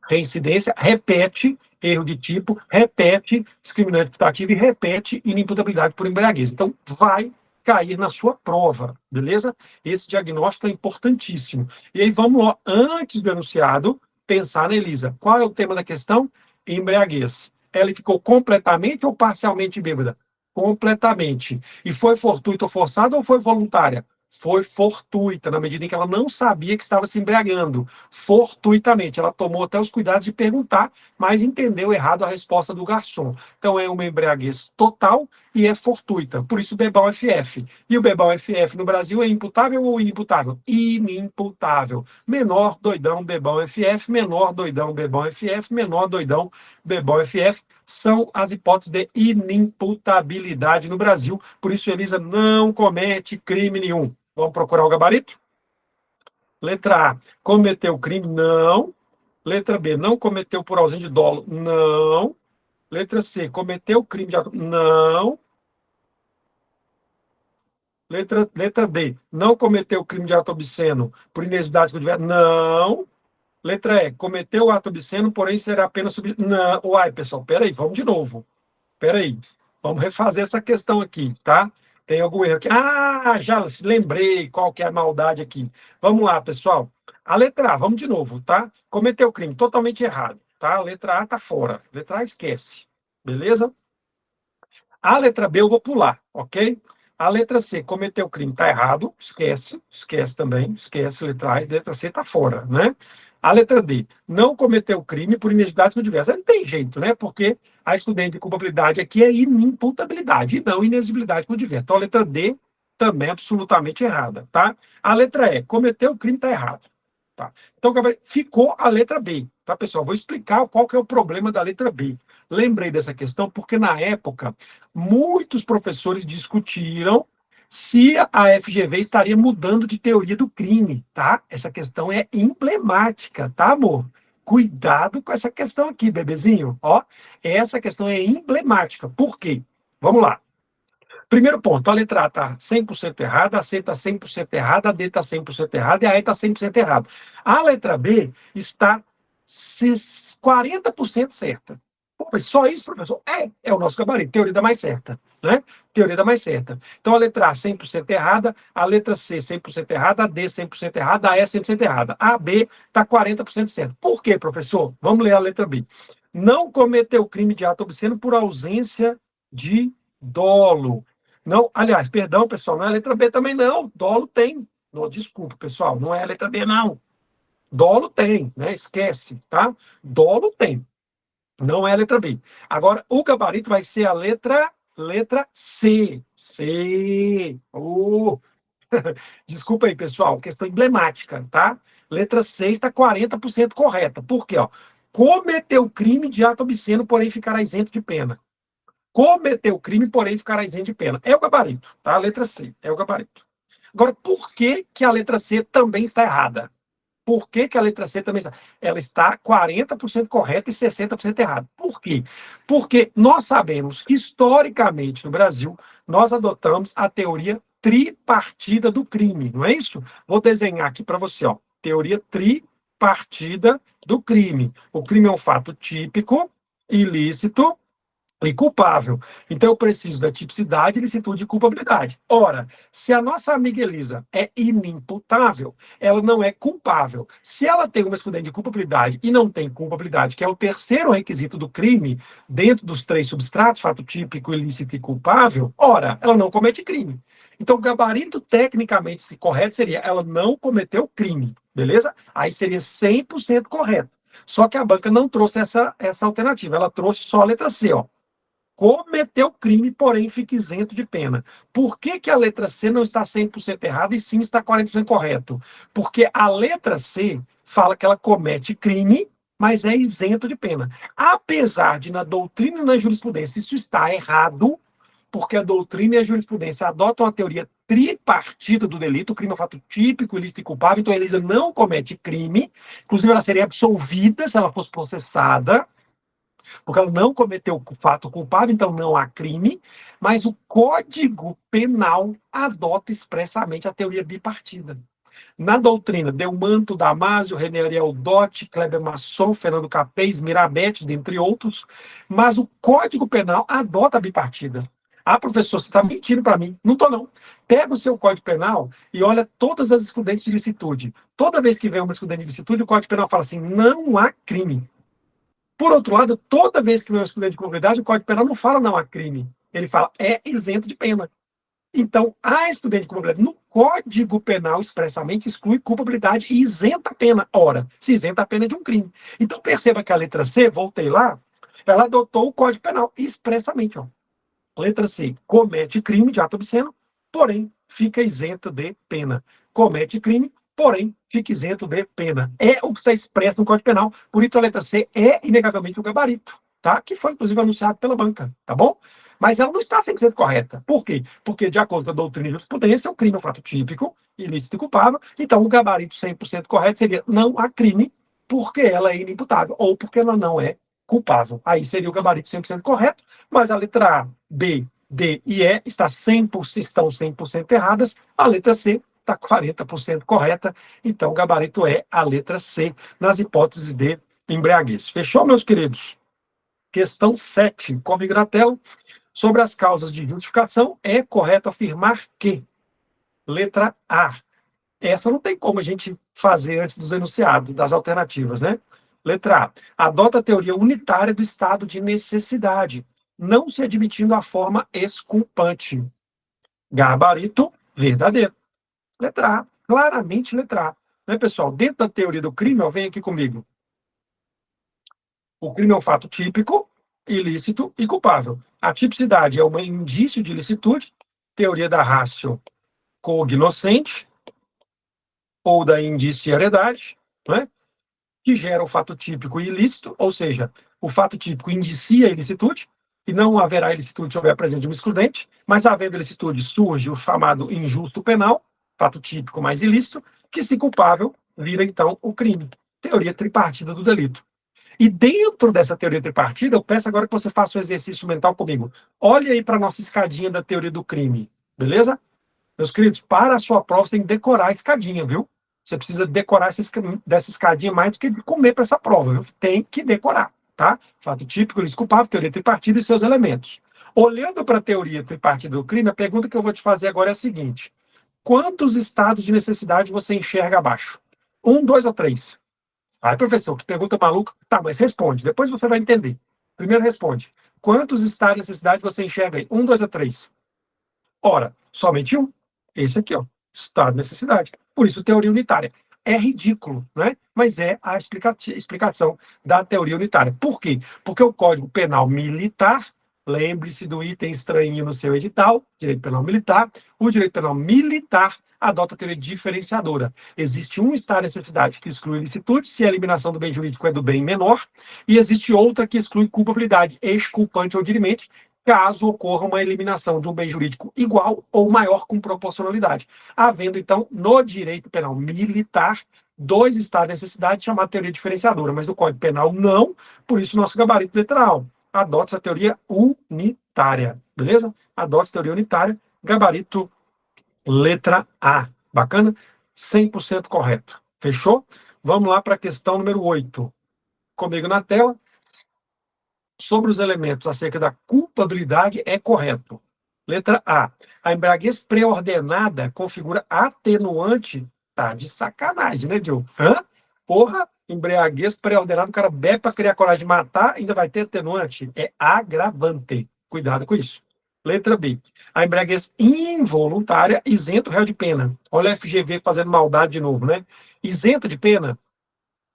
reincidência, repete erro de tipo, repete discriminante putativo e repete inimputabilidade por embriaguez. Então vai cair na sua prova, beleza? Esse diagnóstico é importantíssimo. E aí vamos lá, antes do enunciado, pensar na Elisa. Qual é o tema da questão? Embriaguez. Ela ficou completamente ou parcialmente bêbada? Completamente. E foi fortuita ou forçada ou foi voluntária? Foi fortuita, na medida em que ela não sabia que estava se embriagando. Fortuitamente. Ela tomou até os cuidados de perguntar, mas entendeu errado a resposta do garçom. Então é uma embriaguez total e é fortuita. Por isso, Bebal FF. E o Bebal FF no Brasil é imputável ou inimputável? Inimputável. Menor doidão, Bebal FF, menor doidão, Bebal FF, menor doidão, Bebal FF. São as hipóteses de inimputabilidade no Brasil. Por isso, Elisa não comete crime nenhum. Vamos procurar o gabarito? Letra A, cometeu crime? Não. Letra B, não cometeu por ausência de dolo? Não. Letra C, cometeu crime de ato? Não. Letra D, não cometeu crime de ato obsceno por inexidade com diverso? Não. Letra E, cometeu ato obsceno, porém será apenas sub... Não. Uai, pessoal, peraí, vamos de novo. Peraí, vamos refazer essa questão aqui, tá? Tem algum erro aqui? Ah, já lembrei qual que é a maldade aqui. Vamos lá, pessoal. A letra A, vamos de novo, tá? Cometeu crime totalmente errado, tá? A letra A tá fora. Letra A esquece. Beleza? A letra B eu vou pular, ok? A letra C, cometeu crime, tá errado, esquece também, esquece letra A, letra C tá fora, né? A letra D, não cometeu crime por inexigibilidade com diversa. Não tem jeito, né? Porque a excludente de culpabilidade aqui é inimputabilidade e não inexigibilidade com diversa. Então a letra D também é absolutamente errada, tá? A letra E, cometeu crime, tá errado. Tá? Então, ficou a letra B, tá, pessoal? Vou explicar qual que é o problema da letra B. Lembrei dessa questão porque, na época, muitos professores discutiram se a FGV estaria mudando de teoria do crime, tá? Essa questão é emblemática, tá, amor? Cuidado com essa questão aqui, bebezinho. Ó, essa questão é emblemática. Por quê? Vamos lá. Primeiro ponto, a letra A está 100% errada, a C está 100% errada, a D está 100% errada e a E está 100% errada. A letra B está 40% certa. Pô, mas só isso, professor? É o nosso gabarito, teoria da mais certa. Né? Teoria da mais certa. Então, a letra A 100% errada, a letra C 100% errada, a D 100% errada, a E 100% errada. A B está 40% certa. Por quê, professor? Vamos ler a letra B. Não cometeu crime de ato obsceno por ausência de dolo. Não, aliás, perdão, pessoal, não é a letra B também, não. Dolo tem. Não, desculpa, pessoal, não é a letra B, não. Dolo tem, né? Esquece, tá? Dolo tem. Não é a letra B. Agora, o gabarito vai ser a letra C. C. Desculpa aí, pessoal, questão emblemática, tá? Letra C está 40% correta. Por quê? Ó? Cometeu crime de ato obsceno, porém ficará isento de pena. Cometeu crime, porém ficará isento de pena. É o gabarito, tá? A letra C, é o gabarito. Agora, por que, que a letra C também está errada? Por que, que a letra C também está? Ela está 40% correta e 60% errada. Por quê? Porque nós sabemos que, historicamente, no Brasil, nós adotamos a teoria tripartida do crime, não é isso? Vou desenhar aqui para você, ó. Teoria tripartida do crime. O crime é um fato típico, ilícito e culpável. Então, eu preciso da tipicidade, licitude e culpabilidade. Ora, se a nossa amiga Elisa é inimputável, ela não é culpável. Se ela tem uma excludente de culpabilidade e não tem culpabilidade, que é o terceiro requisito do crime, dentro dos três substratos, fato típico, ilícito e culpável, ora, ela não comete crime. Então, o gabarito tecnicamente correto seria ela não cometeu crime, beleza? Aí seria 100% correto. Só que a banca não trouxe essa alternativa, ela trouxe só a letra C, ó. Cometeu crime, porém fica isento de pena. Por que, que a letra C não está 100% errada e sim está 40% correto? Porque a letra C fala que ela comete crime, mas é isento de pena. Apesar de na doutrina e na jurisprudência isso está errado, porque a doutrina e a jurisprudência adotam a teoria tripartida do delito, o crime é um fato típico, ilícito e culpável, então a Elisa não comete crime, inclusive ela seria absolvida se ela fosse processada, porque ela não cometeu o fato culpável, então não há crime, mas o Código Penal adota expressamente a teoria bipartida. Na doutrina, Delmanto, Damasio, René Ariel Dotti, Kleber Masson, Fernando Capês, Mirabete, dentre outros, mas o Código Penal adota a bipartida. Ah, professor, você está mentindo para mim. Não estou, não. Pega o seu Código Penal e olha todas as excludentes de licitude. Toda vez que vem uma excludente de licitude, o Código Penal fala assim, não há crime. Por outro lado, toda vez que vem um estudante de comunidade, o Código Penal não fala não há crime. Ele fala é isento de pena. Então, a estudante de comunidade, no Código Penal, expressamente exclui culpabilidade e isenta a pena. Ora, se isenta a pena de um crime. Então, perceba que a letra C, voltei lá, ela adotou o Código Penal expressamente. Ó. Letra C, comete crime de ato obsceno, porém fica isento de pena. Comete crime, porém fica isento de pena. É o que está expresso no Código Penal. Por isso, a letra C é, inegavelmente, o gabarito, tá? Que foi, inclusive, anunciado pela banca, tá bom? Mas ela não está 100% correta. Por quê? Porque, de acordo com a doutrina e jurisprudência, o crime é um fato típico, ilícito e culpável. Então, o gabarito 100% correto seria não há crime, porque ela é inimputável, ou porque ela não é culpável. Aí seria o gabarito 100% correto, mas a letra A, B, D e E estão 100% erradas, a letra C está 40% correta, então o gabarito é a letra C, nas hipóteses de embriaguez. Fechou, meus queridos? Questão 7, como Gratel, sobre as causas de justificação, é correto afirmar que, letra A, essa não tem como a gente fazer antes dos enunciados, das alternativas, né? Letra A. Adota a teoria unitária do estado de necessidade, não se admitindo a forma exculpante. Gabarito verdadeiro. Letra A. Claramente letra A. Né, pessoal? Dentro da teoria do crime, ó, vem aqui comigo. O crime é um fato típico, ilícito e culpável. A tipicidade é um indício de ilicitude, teoria da ratio cognoscente, ou da indiciariedade, né, que gera o fato típico e ilícito, ou seja, o fato típico indicia a ilicitude, e não haverá ilicitude se houver a presença de uma excludente, mas havendo ilicitude surge o chamado injusto penal, fato típico mais ilícito, que se culpável vira então o crime. Teoria tripartida do delito. E dentro dessa teoria tripartida, eu peço agora que você faça um exercício mental comigo. Olhe aí para a nossa escadinha da teoria do crime, beleza? Meus queridos, para a sua prova, você tem que decorar a escadinha, viu? Você precisa decorar dessa escadinha mais do que de comer para essa prova, viu? Tem que decorar, tá? Fato típico, desculpável, teoria tripartida e seus elementos. Olhando para a teoria tripartida do crime, a pergunta que eu vou te fazer agora é a seguinte: quantos estados de necessidade você enxerga abaixo? Um, dois ou três? Ai, professor, que pergunta maluca. Tá, mas responde, depois você vai entender. Primeiro responde. Quantos estados de necessidade você enxerga aí? Um, dois ou três? Ora, somente um. Esse aqui, ó, estado de necessidade. Por isso, teoria unitária. É ridículo, né? Mas é a explicação da teoria unitária. Por quê? Porque o Código Penal Militar, lembre-se do item estranho no seu edital, direito penal militar, o direito penal militar adota a teoria diferenciadora. Existe um estado de necessidade que exclui ilicitude, se a eliminação do bem jurídico é do bem menor, e existe outra que exclui culpabilidade, exculpante ou dirimente, caso ocorra uma eliminação de um bem jurídico igual ou maior com proporcionalidade. Havendo, então, no direito penal militar, dois estados de necessidade chamada teoria diferenciadora, mas no Código Penal não, por isso nosso gabarito literal. Adote a teoria unitária, beleza? Adote a teoria unitária, gabarito letra A. Bacana? 100% correto. Fechou? Vamos lá para a questão número 8. Comigo na tela. Sobre os elementos acerca da culpabilidade é correto. Letra A. A embriaguez pré-ordenada configura atenuante. Tá de sacanagem, né, Diogo? Hã? Porra, embriaguez pré-ordenada, o cara bebe para criar coragem de matar, ainda vai ter atenuante. É agravante. Cuidado com isso. Letra B. A embriaguez involuntária isenta o réu de pena. Olha a FGV fazendo maldade de novo, né? Isenta de pena?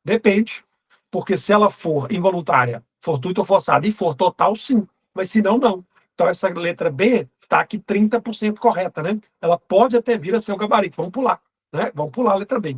Depende. Porque se ela for involuntária, fortuita ou forçada, e for total, sim. Mas se não, não. Então, essa letra B está aqui 30% correta, né? Ela pode até vir a ser o gabarito. Vamos pular, né? Vamos pular a letra B.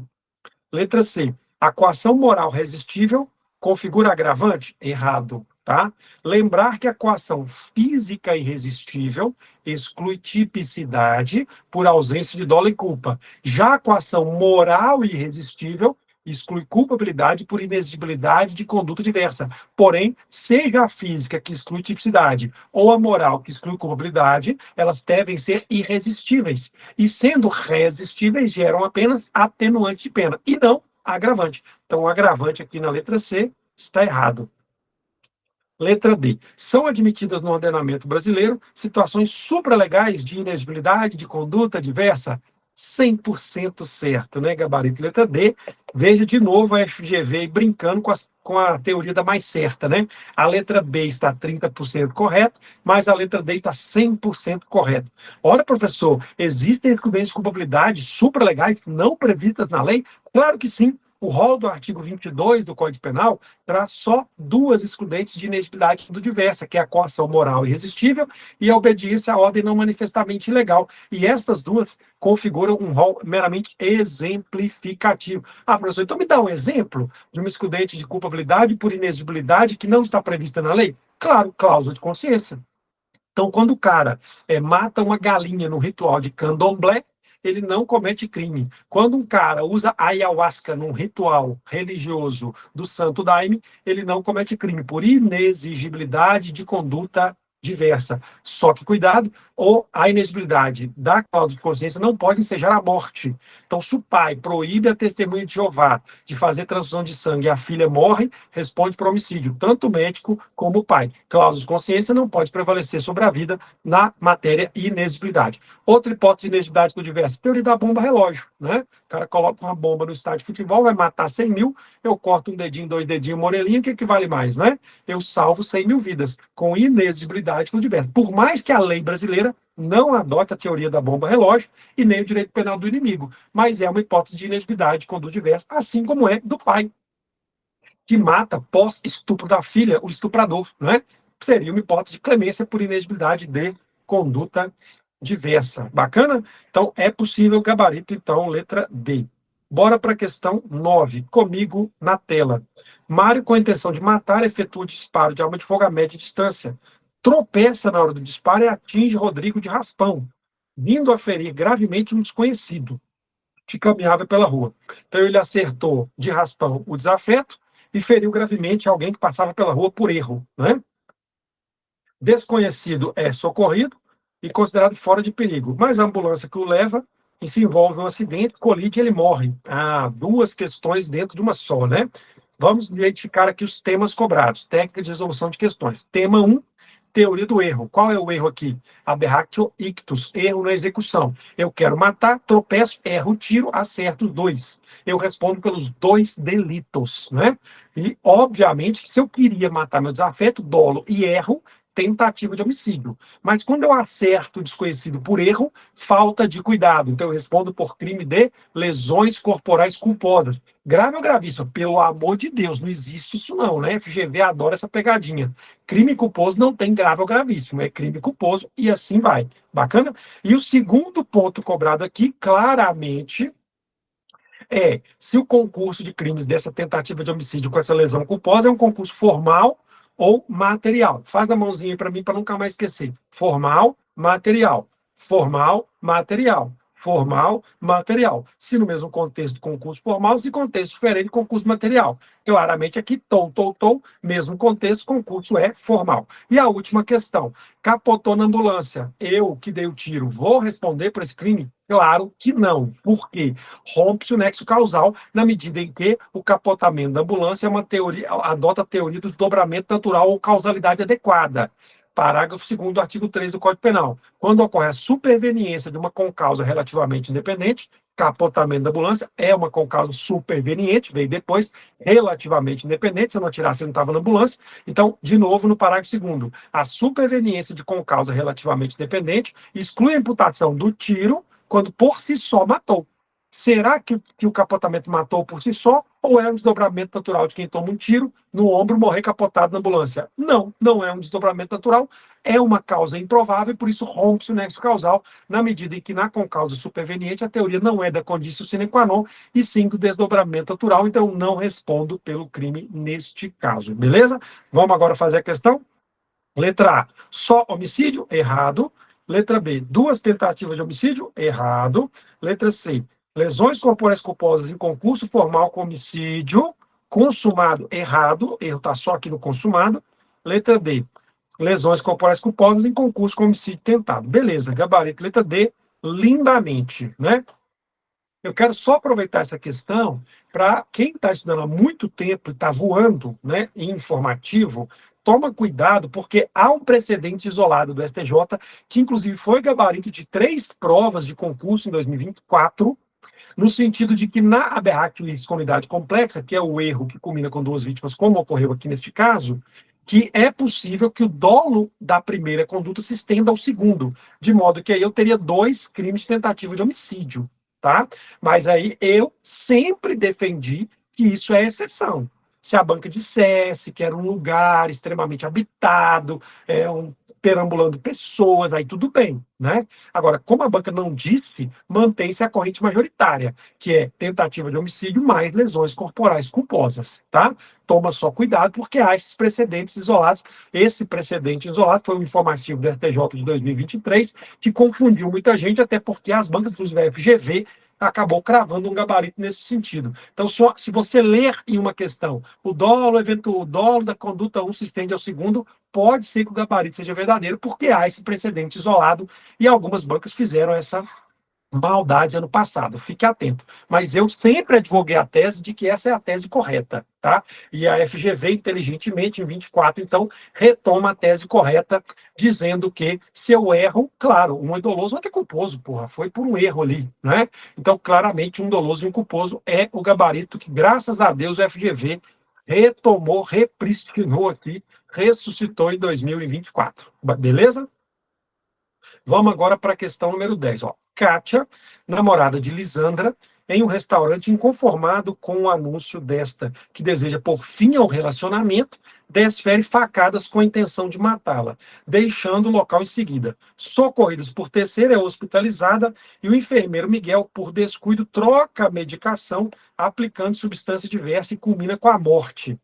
Letra C. A coação moral resistível configura agravante? Errado, tá? Lembrar que a coação física irresistível exclui tipicidade por ausência de dolo e culpa. Já a coação moral irresistível exclui culpabilidade por inexigibilidade de conduta diversa. Porém, seja a física que exclui tipicidade ou a moral que exclui culpabilidade, elas devem ser irresistíveis. E sendo resistíveis, geram apenas atenuante de pena, e não agravante. Então, o agravante aqui na letra C está errado. Letra D. São admitidas no ordenamento brasileiro situações supralegais de inexigibilidade de conduta diversa? 100% certo, né, gabarito? Letra D. Veja de novo a FGV brincando com a teoria da mais certa, né? A letra B está 30% correta, mas a letra D está 100% correta. Ora, professor, existem excludentes de culpabilidade supralegais não previstas na lei? Claro que sim. O rol do artigo 22 do Código Penal traz só duas excludentes de inexigibilidade do diversa, que é a coação moral irresistível e a obediência à ordem não manifestamente ilegal. E estas duas configuram um rol meramente exemplificativo. Ah, professor, então me dá um exemplo de uma excludente de culpabilidade por inexigibilidade que não está prevista na lei? Claro, cláusula de consciência. Então, quando o cara mata uma galinha no ritual de candomblé, ele não comete crime. Quando um cara usa ayahuasca num ritual religioso do Santo Daime, ele não comete crime por inexigibilidade de conduta diversa. Só que, cuidado, ou a inexigibilidade da cláusula de consciência não pode ensejar a morte. Então, se o pai proíbe a testemunha de Jeová de fazer transfusão de sangue e a filha morre, responde por homicídio, tanto o médico como o pai. Cláusula de consciência não pode prevalecer sobre a vida na matéria inexigibilidade. Outra hipótese de inexigibilidade com diversa, teoria da bomba relógio, né? O cara coloca uma bomba no estádio de futebol, vai matar 100 mil, eu corto um dedinho, 2 dedinhos, uma orelhinha, o que vale mais, né? Eu salvo 100 mil vidas, com inexigibilidade com diversa. Por mais que a lei brasileira não adota a teoria da bomba relógio e nem o direito penal do inimigo, mas é uma hipótese de inexigibilidade com conduta diversa, assim como é do pai, que mata pós-estupro da filha, o estuprador, né? Seria uma hipótese de clemência por inexigibilidade de conduta diversa. Bacana? Então, é possível gabarito, então, letra D. Bora para a questão 9, comigo na tela. Mário, com a intenção de matar, efetua o disparo de arma de fogo a média distância. Tropeça na hora do disparo e atinge Rodrigo de raspão, vindo a ferir gravemente um desconhecido que caminhava pela rua. Então, ele acertou de raspão o desafeto e feriu gravemente alguém que passava pela rua por erro, né? Desconhecido é socorrido e considerado fora de perigo, mas a ambulância que o leva e se envolve em um acidente, colide e ele morre. Ah, duas questões dentro de uma só, né? Vamos identificar aqui os temas cobrados. Técnica de resolução de questões. Tema 1, teoria do erro. Qual é o erro aqui? Aberratio ictus, erro na execução. Eu quero matar, tropeço, erro, tiro, acerto os dois. Eu respondo pelos dois delitos, né? E, obviamente, se eu queria matar meu desafeto, dolo e erro, tentativa de homicídio. Mas quando eu acerto o desconhecido por erro, falta de cuidado. Então eu respondo por crime de lesões corporais culposas. Grave ou gravíssimo? Pelo amor de Deus, não existe isso não, né? FGV adora essa pegadinha. Crime culposo não tem grave ou gravíssimo, é crime culposo e assim vai. Bacana? E o segundo ponto cobrado aqui, claramente, é se o concurso de crimes dessa tentativa de homicídio com essa lesão culposa é um concurso formal ou material. Faz a mãozinha para mim para nunca mais esquecer. Formal, material. Formal, material. Formal, material. Se no mesmo contexto, concurso formal, se contexto diferente, concurso material. Claramente aqui, mesmo contexto, concurso é formal. E a última questão, capotou na ambulância. Eu que dei o tiro, vou responder por esse crime? Claro que não. Por quê? Rompe-se o nexo causal na medida em que o capotamento da ambulância é uma teoria, adota a teoria do desdobramento natural ou causalidade adequada. Parágrafo 2º do artigo 3 do Código Penal. Quando ocorre a superveniência de uma concausa relativamente independente, capotamento da ambulância é uma concausa superveniente, veio depois, relativamente independente, se eu não tirasse, ele não estava na ambulância. Então, de novo, no parágrafo 2º, a superveniência de concausa relativamente independente exclui a imputação do tiro quando por si só matou. Será que o capotamento matou por si só ou é um desdobramento natural de quem toma um tiro no ombro morrer capotado na ambulância? Não, não é um desdobramento natural, é uma causa improvável e por isso rompe-se o nexo causal na medida em que na concausa superveniente a teoria não é da condício sine qua non e sim do desdobramento natural, então não respondo pelo crime neste caso, beleza? Vamos agora fazer a questão? Letra A, só homicídio? Errado. Letra B, duas tentativas de homicídio? Errado. Letra C, lesões corporais culposas em concurso formal com homicídio consumado? Errado. Erro está só aqui no consumado. Letra D, lesões corporais culposas em concurso com homicídio tentado. Beleza, gabarito. Letra D, lindamente, né? Eu quero só aproveitar essa questão para quem está estudando há muito tempo e está voando, né, em informativo, toma cuidado, porque há um precedente isolado do STJ, que inclusive foi gabarito de 3 provas de concurso em 2024, no sentido de que na aberratio com unidade complexa, que é o erro que culmina com 2 vítimas, como ocorreu aqui neste caso, que é possível que o dolo da primeira conduta se estenda ao segundo, de modo que aí eu teria 2 crimes de tentativa de homicídio, tá? Mas aí eu sempre defendi que isso é exceção. Se a banca dissesse que era um lugar extremamente habitado, perambulando pessoas, aí tudo bem, né? Agora, como a banca não disse, mantém-se a corrente majoritária, que é tentativa de homicídio mais lesões corporais culposas, tá? Toma só cuidado, porque há esses precedentes isolados. Esse precedente isolado foi um informativo do STJ de 2023, que confundiu muita gente, até porque as bancas, inclusive a FGV, acabou cravando um gabarito nesse sentido. Então, se você ler em uma questão, o dolo da conduta 1 se estende ao segundo, pode ser que o gabarito seja verdadeiro, porque há esse precedente isolado e algumas bancas fizeram essa maldade ano passado. Fique atento. Mas eu sempre advoguei a tese de que essa é a tese correta, tá? E a FGV, inteligentemente, em 24, então, retoma a tese correta, dizendo que se eu erro, claro, um é doloso, outro é culposo, porra, foi por um erro ali, né? Então, claramente, um doloso e um culposo é o gabarito que, graças a Deus, o FGV retomou, repristinou aqui, ressuscitou em 2024. Beleza? Vamos agora para a questão número 10. Ó. Kátia, namorada de Lisandra, em um restaurante inconformado com o anúncio desta, que deseja pôr fim ao relacionamento, desfere facadas com a intenção de matá-la, deixando o local em seguida. Socorridos por terceiro, é hospitalizada e o enfermeiro Miguel, por descuido, troca a medicação, aplicando substância diversa e culmina com a morte.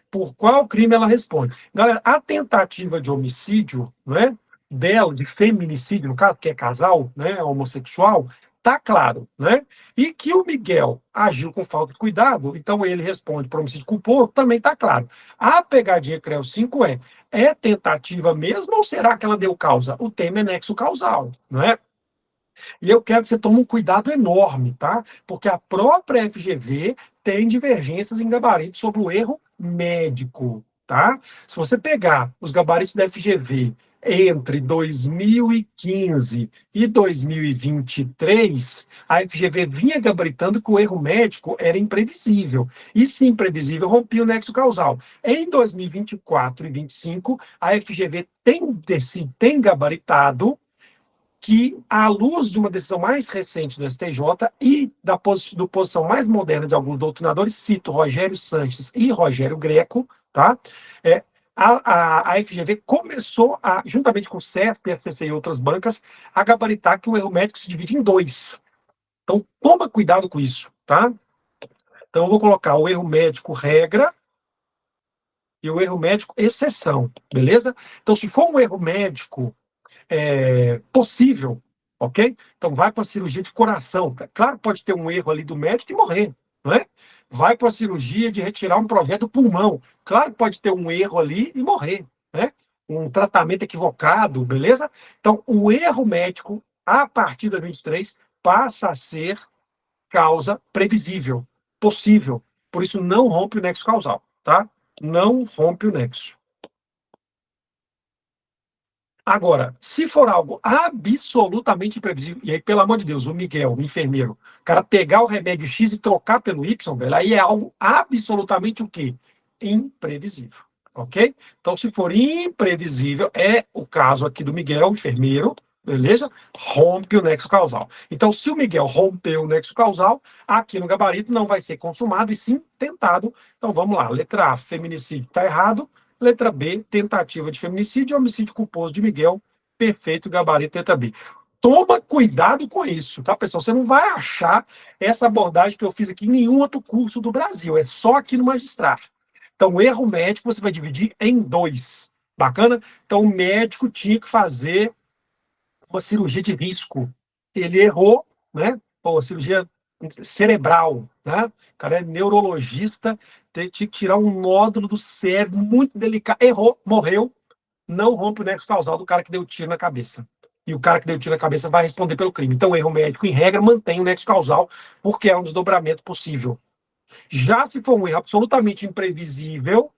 Por qual crime ela responde? Galera, a tentativa de homicídio, né, dela, de feminicídio, no caso, que é casal, né, homossexual, tá claro, né? E que o Miguel agiu com falta de cuidado, então ele responde por homicídio culposo, também tá claro. A pegadinha CREO 5 é tentativa mesmo ou será que ela deu causa? O tema é nexo causal, não é? E eu quero que você tome um cuidado enorme, tá? Porque a própria FGV tem divergências em gabaritos sobre o erro médico, tá? Se você pegar os gabaritos da FGV entre 2015 e 2023, a FGV vinha gabaritando que o erro médico era imprevisível. E se imprevisível, rompia o nexo causal. Em 2024 e 2025, a FGV tem gabaritado que, à luz de uma decisão mais recente do STJ e da posição mais moderna de alguns doutrinadores, cito Rogério Sanches e Rogério Greco, tá? A FGV começou, juntamente com o CESP, FCC e outras bancas, a gabaritar que o erro médico se divide em dois. Então, toma cuidado com isso, tá? Então, eu vou colocar o erro médico regra e o erro médico exceção, beleza? Então, se for um erro médico possível, ok? Então vai para a cirurgia de coração. Claro que pode ter um erro ali do médico e morrer, não é? Vai para a cirurgia de retirar um projeto do pulmão. Claro que pode ter um erro ali e morrer, né? Um tratamento equivocado, beleza? Então o erro médico, a partir da 23, passa a ser causa previsível, possível. Por isso não rompe o nexo causal, tá? Não rompe o nexo. Agora, se for algo absolutamente imprevisível, e aí, pelo amor de Deus, o Miguel, o enfermeiro, o cara pegar o remédio X e trocar pelo Y, velho, aí é algo absolutamente o quê? Imprevisível, ok? Então, se for imprevisível, é o caso aqui do Miguel, enfermeiro, beleza? Rompe o nexo causal. Então, se o Miguel rompeu o nexo causal, aqui no gabarito não vai ser consumado e sim tentado. Então, vamos lá. Letra A, feminicídio, está errado. Letra B, tentativa de feminicídio, homicídio culposo de Miguel, perfeito, gabarito, letra B. Toma cuidado com isso, tá, pessoal? Você não vai achar essa abordagem que eu fiz aqui em nenhum outro curso do Brasil, é só aqui no magistrado. Então, o erro médico você vai dividir em dois. Bacana? Então, o médico tinha que fazer uma cirurgia de risco. Ele errou, né? Pô, cirurgia cerebral, né? O cara é neurologista, tinha que tirar um nódulo do cérebro muito delicado. Errou, morreu, não rompe o nexo causal do cara que deu tiro na cabeça. E o cara que deu tiro na cabeça vai responder pelo crime. Então, o erro médico, em regra, mantém o nexo causal, porque é um desdobramento possível. Já se for um erro absolutamente imprevisível,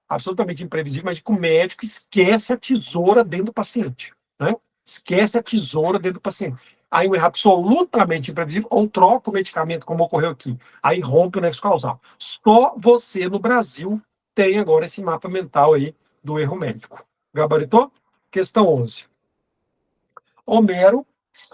mas que o médico esquece a tesoura dentro do paciente, né? Esquece a tesoura dentro do paciente. Aí um erro absolutamente imprevisível, ou troca o medicamento, como ocorreu aqui. Aí rompe o nexo causal. Só você no Brasil tem agora esse mapa mental aí do erro médico. Gabaritou? Questão 11. Homero,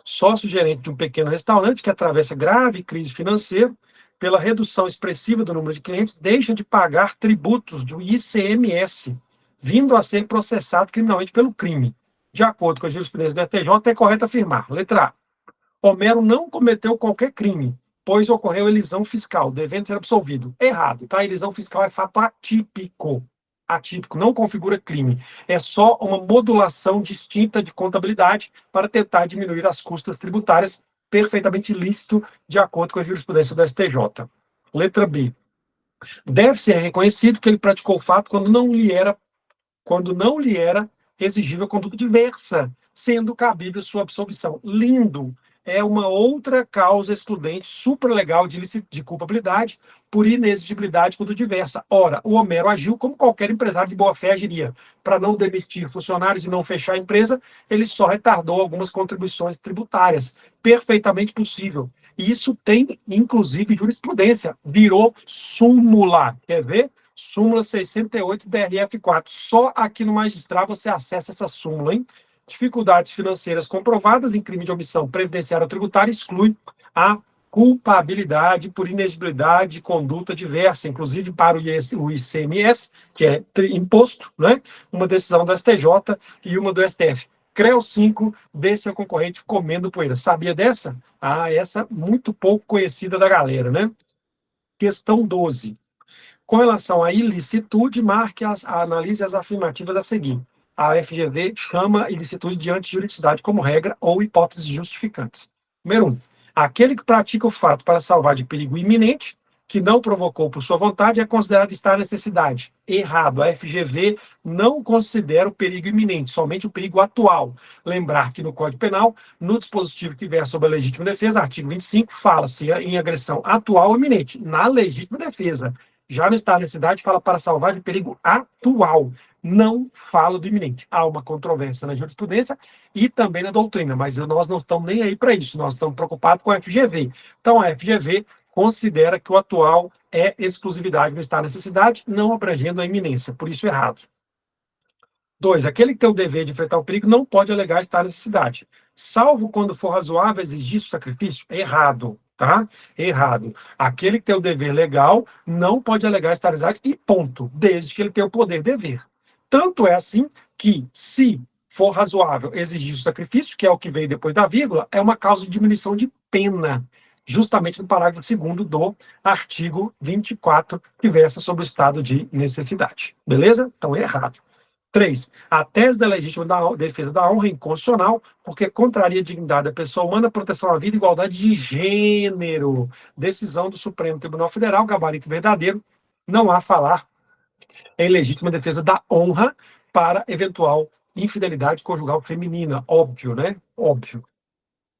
sócio-gerente de um pequeno restaurante que atravessa grave crise financeira, pela redução expressiva do número de clientes, deixa de pagar tributos do ICMS, vindo a ser processado criminalmente pelo crime. De acordo com a jurisprudência do STJ, é correto afirmar. Letra A. Homero não cometeu qualquer crime, pois ocorreu elisão fiscal, devendo ser absolvido. Errado, tá? Elisão fiscal é fato atípico. Atípico, não configura crime. É só uma modulação distinta de contabilidade para tentar diminuir as custas tributárias, perfeitamente lícito, de acordo com a jurisprudência do STJ. Letra B. Deve ser reconhecido que ele praticou o fato quando não lhe era quando não lhe era exigível conduta diversa, sendo cabível sua absolvição. Lindo! É uma outra causa excludente supralegal de culpabilidade por inexigibilidade conduta diversa. Ora, o Homero agiu como qualquer empresário de boa-fé agiria. Para não demitir funcionários e não fechar a empresa, ele só retardou algumas contribuições tributárias. Perfeitamente possível. E isso tem, inclusive, jurisprudência. Virou súmula. Quer ver? Súmula 68 DRF4. Só aqui no Magistral você acessa essa súmula, hein? Dificuldades financeiras comprovadas em crime de omissão previdenciária ou tributária exclui a culpabilidade por inexigibilidade de conduta diversa, inclusive para o ICMS, que é imposto, né? Uma decisão do STJ e uma do STF. CREO 5, desse é o concorrente comendo poeira. Sabia dessa? Ah, essa muito pouco conhecida da galera, né? Questão 12. Com relação à ilicitude, marque analise as afirmativas a seguir. A FGV chama ilicitude de antijuridicidade como regra ou hipóteses justificantes. Número 1. Aquele que pratica o fato para salvar de perigo iminente, que não provocou por sua vontade, é considerado estar à necessidade. Errado. A FGV não considera o perigo iminente, somente o perigo atual. Lembrar que no Código Penal, no dispositivo que versa sobre a legítima defesa, artigo 25, fala-se em agressão atual ou iminente, na legítima defesa. Já no estado de necessidade, fala para salvar de perigo atual. Não fala do iminente. Há uma controvérsia na jurisprudência e também na doutrina, mas nós não estamos nem aí para isso. Nós estamos preocupados com a FGV. Então, a FGV considera que o atual é exclusividade no estado de necessidade, não abrangendo a iminência. Por isso, errado. 2. Aquele que tem o dever de enfrentar o perigo não pode alegar estar necessidade, salvo quando for razoável exigir sacrifício. Errado, tá? Errado. Aquele que tem o dever legal não pode alegar estar necessidade e ponto, desde que ele tenha o poder dever. Tanto é assim que, se for razoável exigir o sacrifício, que é o que veio depois da vírgula, é uma causa de diminuição de pena, justamente no parágrafo 2º do artigo 24, que versa sobre o estado de necessidade. Beleza? Então é errado. 3. A tese da legítima defesa da honra é inconstitucional, porque contraria a dignidade da pessoa humana, proteção à vida e igualdade de gênero. Decisão do Supremo Tribunal Federal, gabarito verdadeiro. Não há falar em legítima defesa da honra para eventual infidelidade conjugal feminina. Óbvio, né? Óbvio.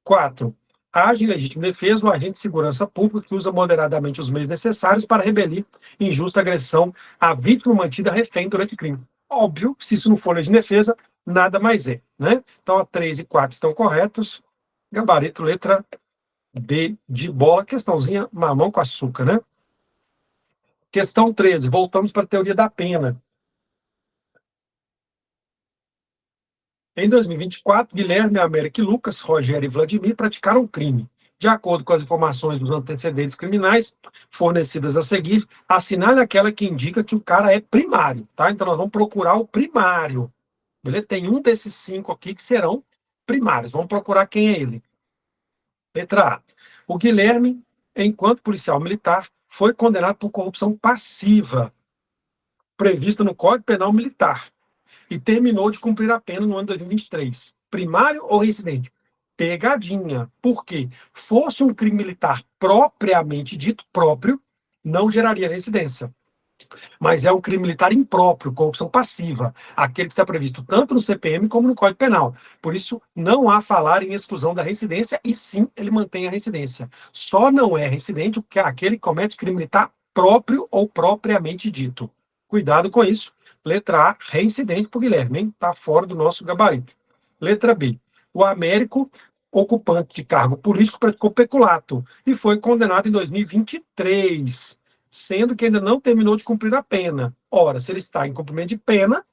4. Age em legítima defesa o agente de segurança pública que usa moderadamente os meios necessários para rebelir injusta agressão à vítima mantida refém durante o crime. Óbvio, se isso não for legítima defesa, nada mais é, né? Então, a 3 e 4 estão corretos. Gabarito, letra D de bola. Questãozinha mamão com açúcar, né? Questão 13. Voltamos para a teoria da pena. Em 2024, Guilherme, América e Lucas, Rogério e Vladimir praticaram crime. De acordo com as informações dos antecedentes criminais fornecidas a seguir, assinale aquela que indica que o cara é primário, tá? Então, nós vamos procurar o primário. Beleza? Tem um desses 5 aqui que serão primários. Vamos procurar quem é ele. Letra A. O Guilherme, enquanto policial militar, foi condenado por corrupção passiva, prevista no Código Penal Militar, e terminou de cumprir a pena no ano de 2023. Primário ou reincidente? Pegadinha. Por quê? Fosse um crime militar propriamente dito, próprio, não geraria reincidência. Mas é um crime militar impróprio, corrupção passiva, aquele que está previsto tanto no CPM como no Código Penal. Por isso, não há falar em exclusão da reincidência, e sim, ele mantém a reincidência. Só não é reincidente aquele que comete crime militar próprio ou propriamente dito. Cuidado com isso. Letra A, reincidente para o Guilherme, hein? Está fora do nosso gabarito. Letra B, o Américo, ocupante de cargo político, praticou peculato e foi condenado em 2023, sendo que ainda não terminou de cumprir a pena. Ora, se ele está em cumprimento de pena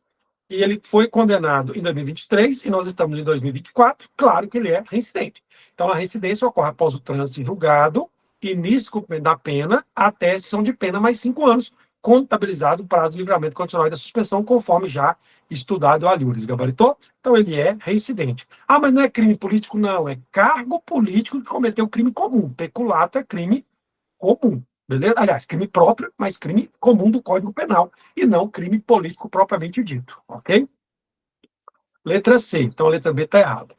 e ele foi condenado em 2023 e nós estamos em 2024, claro que ele é reincidente. Então, a reincidência ocorre após o trânsito em julgado, início do cumprimento da pena, até a extinção de pena mais 5 anos, contabilizado o prazo de livramento condicional e da suspensão, conforme já estudado a Lures. Gabaritou? Então, ele é reincidente. Ah, mas não é crime político? Não, é cargo político que cometeu crime comum. Peculato é crime comum. Beleza? Aliás, crime próprio, mas crime comum do Código Penal, e não crime político propriamente dito, ok? Letra C. Então, a letra B está errada.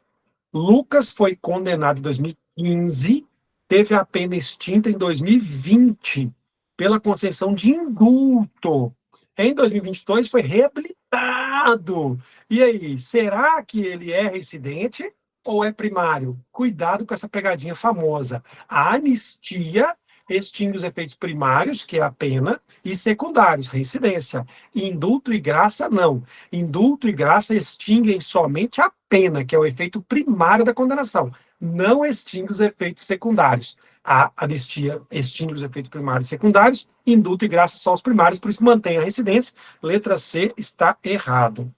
Lucas foi condenado em 2015, teve a pena extinta em 2020, pela concessão de indulto. Em 2022 foi reabilitado. E aí, será que ele é reincidente ou é primário? Cuidado com essa pegadinha famosa. A anistia extingue os efeitos primários, que é a pena, e secundários, reincidência. Indulto e graça, não. Indulto e graça extinguem somente a pena, que é o efeito primário da condenação. Não extingue os efeitos secundários. A anistia extingue os efeitos primários e secundários, indulto e graça só os primários, por isso mantém a reincidência. Letra C está errado.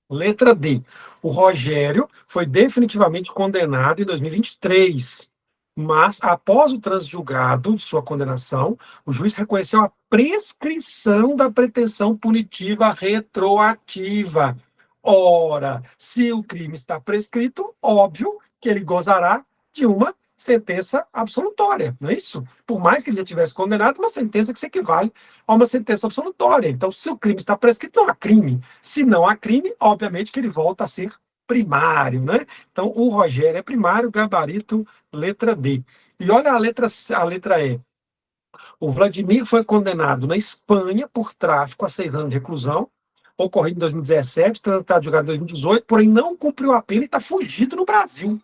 Letra D. O Rogério foi definitivamente condenado em 2023, mas após o transjulgado de sua condenação, o juiz reconheceu a prescrição da pretensão punitiva retroativa. Ora, se o crime está prescrito, óbvio que ele gozará de uma sentença absolutória, não é isso? Por mais que ele já tivesse condenado, uma sentença que se equivale a uma sentença absolutória. Então, se o crime está prescrito, não há crime. Se não há crime, obviamente que ele volta a ser primário, né? Então, o Rogério é primário, gabarito, letra D. E olha a letra E. O Vladimir foi condenado na Espanha por tráfico a 6 anos de reclusão, ocorrido em 2017, transitado julgado em 2018, porém não cumpriu a pena e está fugido no Brasil.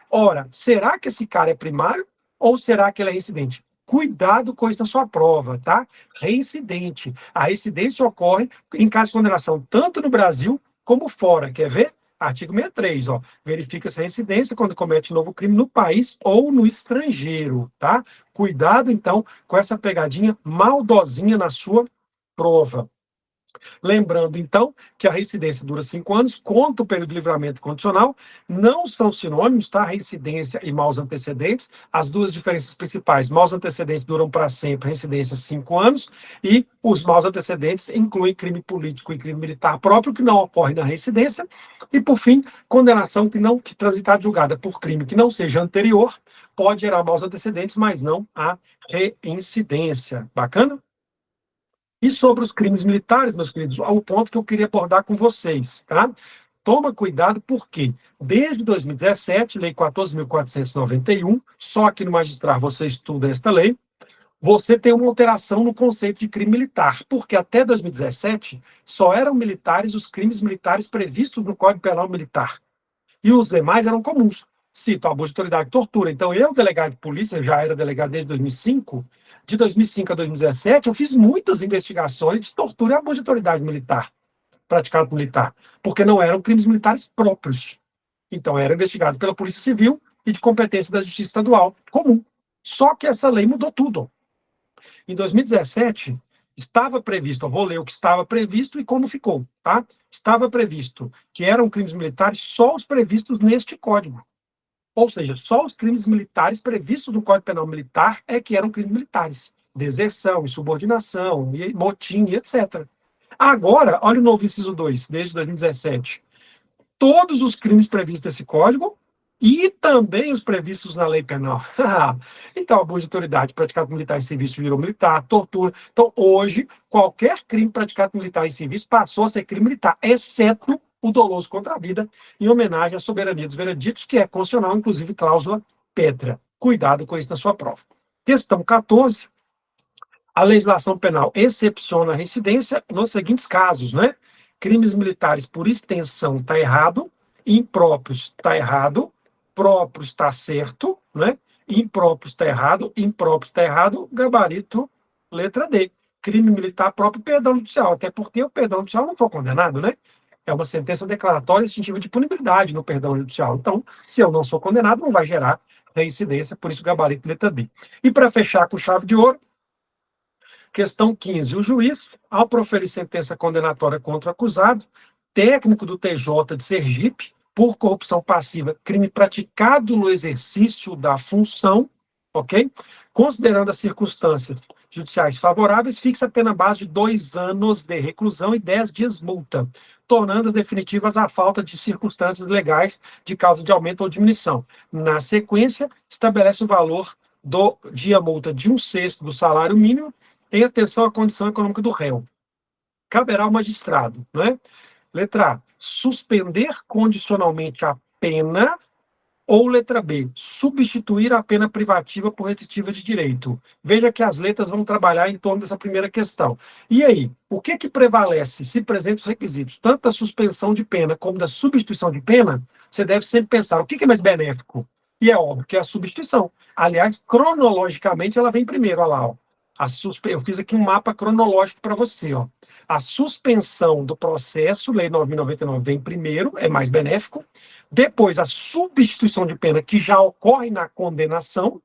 Ora, será que esse cara é primário ou será que ele é reincidente? Cuidado com isso na sua prova, tá? Reincidente. A reincidência ocorre em caso de condenação tanto no Brasil como fora. Quer ver? Artigo 63, ó. Verifica-se a reincidência quando comete novo crime no país ou no estrangeiro, tá? Cuidado, então, com essa pegadinha maldosinha na sua prova. Lembrando, então, que a reincidência dura 5 anos, conta o período de livramento condicional, não são sinônimos, tá? Reincidência e maus antecedentes. As duas diferenças principais: maus antecedentes duram para sempre, reincidência 5 anos, e os maus antecedentes incluem crime político e crime militar próprio, que não ocorre na reincidência, e, por fim, condenação que transitar julgada por crime que não seja anterior, pode gerar maus antecedentes, mas não a reincidência. Bacana? E sobre os crimes militares, meus queridos, ao ponto que eu queria abordar com vocês, tá? Toma cuidado, porque desde 2017, Lei 14.491, só que no magistrar você estuda esta lei, você tem uma alteração no conceito de crime militar, porque até 2017 só eram militares os crimes militares previstos no Código Penal Militar e os demais eram comuns. Cito abuso de autoridade e tortura. Então, eu, delegado de polícia, já era delegado desde 2005, de 2005 a 2017, eu fiz muitas investigações de tortura e abuso de autoridade militar, praticado militar, porque não eram crimes militares próprios. Então, era investigado pela Polícia Civil e de competência da Justiça Estadual comum. Só que essa lei mudou tudo. Em 2017, estava previsto, eu vou ler o que estava previsto e como ficou, tá? Estava previsto que eram crimes militares só os previstos neste código. Ou seja, só os crimes militares previstos no Código Penal Militar é que eram crimes militares. Deserção, insubordinação, motim, etc. Agora, olha o novo inciso 2, desde 2017. Todos os crimes previstos nesse código e também os previstos na lei penal. Então, abuso de autoridade praticado por militar em serviço virou militar, tortura. Então, hoje, qualquer crime praticado por militar em serviço passou a ser crime militar, exceto o doloso contra a vida, em homenagem à soberania dos vereditos, que é constitucional, inclusive cláusula pétrea. Cuidado com isso na sua prova. Questão 14. A legislação penal excepciona a reincidência nos seguintes casos, né? Crimes militares por extensão está errado, impróprios está errado, próprios está certo, né? Impróprios está errado, impróprios está errado, gabarito, letra D. Crime militar próprio, perdão judicial, até porque o perdão judicial não foi condenado, né? É uma sentença declaratória extintiva de punibilidade no perdão judicial. Então, se eu não sou condenado, não vai gerar reincidência, por isso gabarito, letra D. E para fechar com chave de ouro, questão 15. O juiz, ao proferir sentença condenatória contra o acusado, técnico do TJ de Sergipe, por corrupção passiva, crime praticado no exercício da função, ok? Considerando as circunstâncias judiciais favoráveis, fixa a pena base de 2 anos de reclusão e 10 dias multa, tornando definitivas a falta de circunstâncias legais de causa de aumento ou diminuição. Na sequência, estabelece o valor do dia multa de 1/6 do salário mínimo em atenção à condição econômica do réu. Caberá ao magistrado, não é? Letra A. Suspender condicionalmente a pena Ou letra B, substituir a pena privativa por restritiva de direito. Veja que as letras vão trabalhar em torno dessa primeira questão. E aí, o que prevalece se presentes os requisitos, tanto da suspensão de pena como da substituição de pena? Você deve sempre pensar, o que é mais benéfico? E é óbvio que é a substituição. Aliás, cronologicamente, ela vem primeiro, olha lá, ó. Eu fiz aqui um mapa cronológico para você, ó. A suspensão do processo, Lei 9.099, vem primeiro, é mais benéfico. Depois, a substituição de pena, que já ocorre na condenação,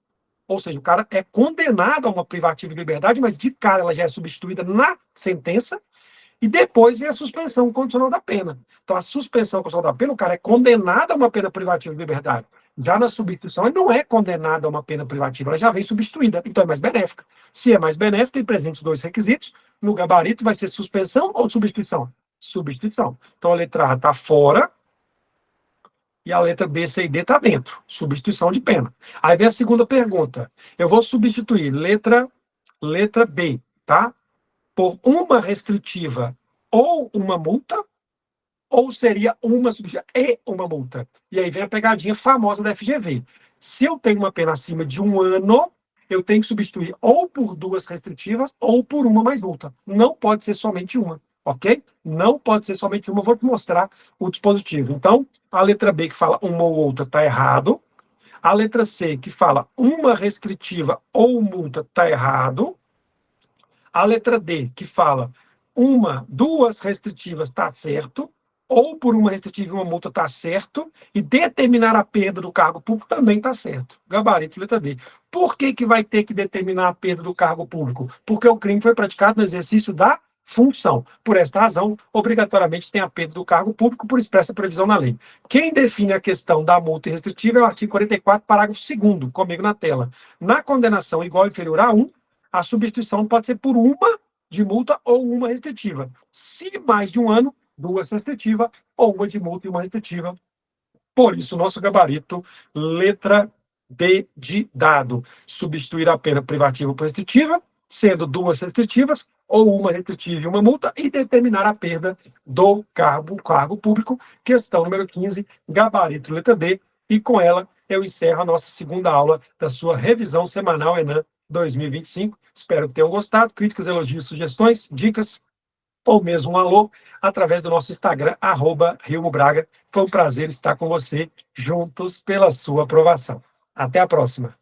ou seja, o cara é condenado a uma privativa de liberdade, mas de cara ela já é substituída na sentença. E depois vem a suspensão condicional da pena. Então, a suspensão condicional da pena, o cara é condenado a uma pena privativa de liberdade. Já na substituição, ele não é condenado a uma pena privativa, ela já vem substituída, então é mais benéfica. Se é mais benéfica, tem presentes os dois requisitos. No gabarito, vai ser suspensão ou substituição? Substituição. Então, a letra A está fora e a letra B, C e D está dentro. Substituição de pena. Aí vem a segunda pergunta. Eu vou substituir letra B, tá? Por uma restritiva ou uma multa, ou seria uma substituição e uma multa? E aí vem a pegadinha famosa da FGV. Se eu tenho uma pena acima de 1 ano, eu tenho que substituir ou por 2 restritivas ou por uma mais multa. Não pode ser somente uma, ok? Não pode ser somente uma. Eu vou te mostrar o dispositivo. Então, a letra B, que fala uma ou outra, está errado. A letra C, que fala uma restritiva ou multa, está errado. A letra D, que fala duas restritivas, está certo, ou por uma restritiva e uma multa está certo, e determinar a perda do cargo público também está certo. Gabarito, letra D. Por que vai ter que determinar a perda do cargo público? Porque o crime foi praticado no exercício da função. Por esta razão, obrigatoriamente tem a perda do cargo público por expressa previsão na lei. Quem define a questão da multa restritiva é o artigo 44, parágrafo 2º, comigo na tela. Na condenação igual ou inferior a 1, a substituição pode ser por uma de multa ou uma restritiva. Se mais de 1 ano, 2 restritivas, ou uma de multa e uma restritiva. Por isso, nosso gabarito, letra D de dado. Substituir a pena privativa por restritiva, sendo 2 restritivas, ou uma restritiva e uma multa, e determinar a perda do cargo público. Questão número 15, gabarito, letra D. E com ela, eu encerro a nossa segunda aula da sua revisão semanal ENAM 2025. Espero que tenham gostado. Críticas, elogios, sugestões, dicas, ou mesmo um alô, através do nosso Instagram, @RilmoBraga. Foi um prazer estar com você, juntos pela sua aprovação. Até a próxima.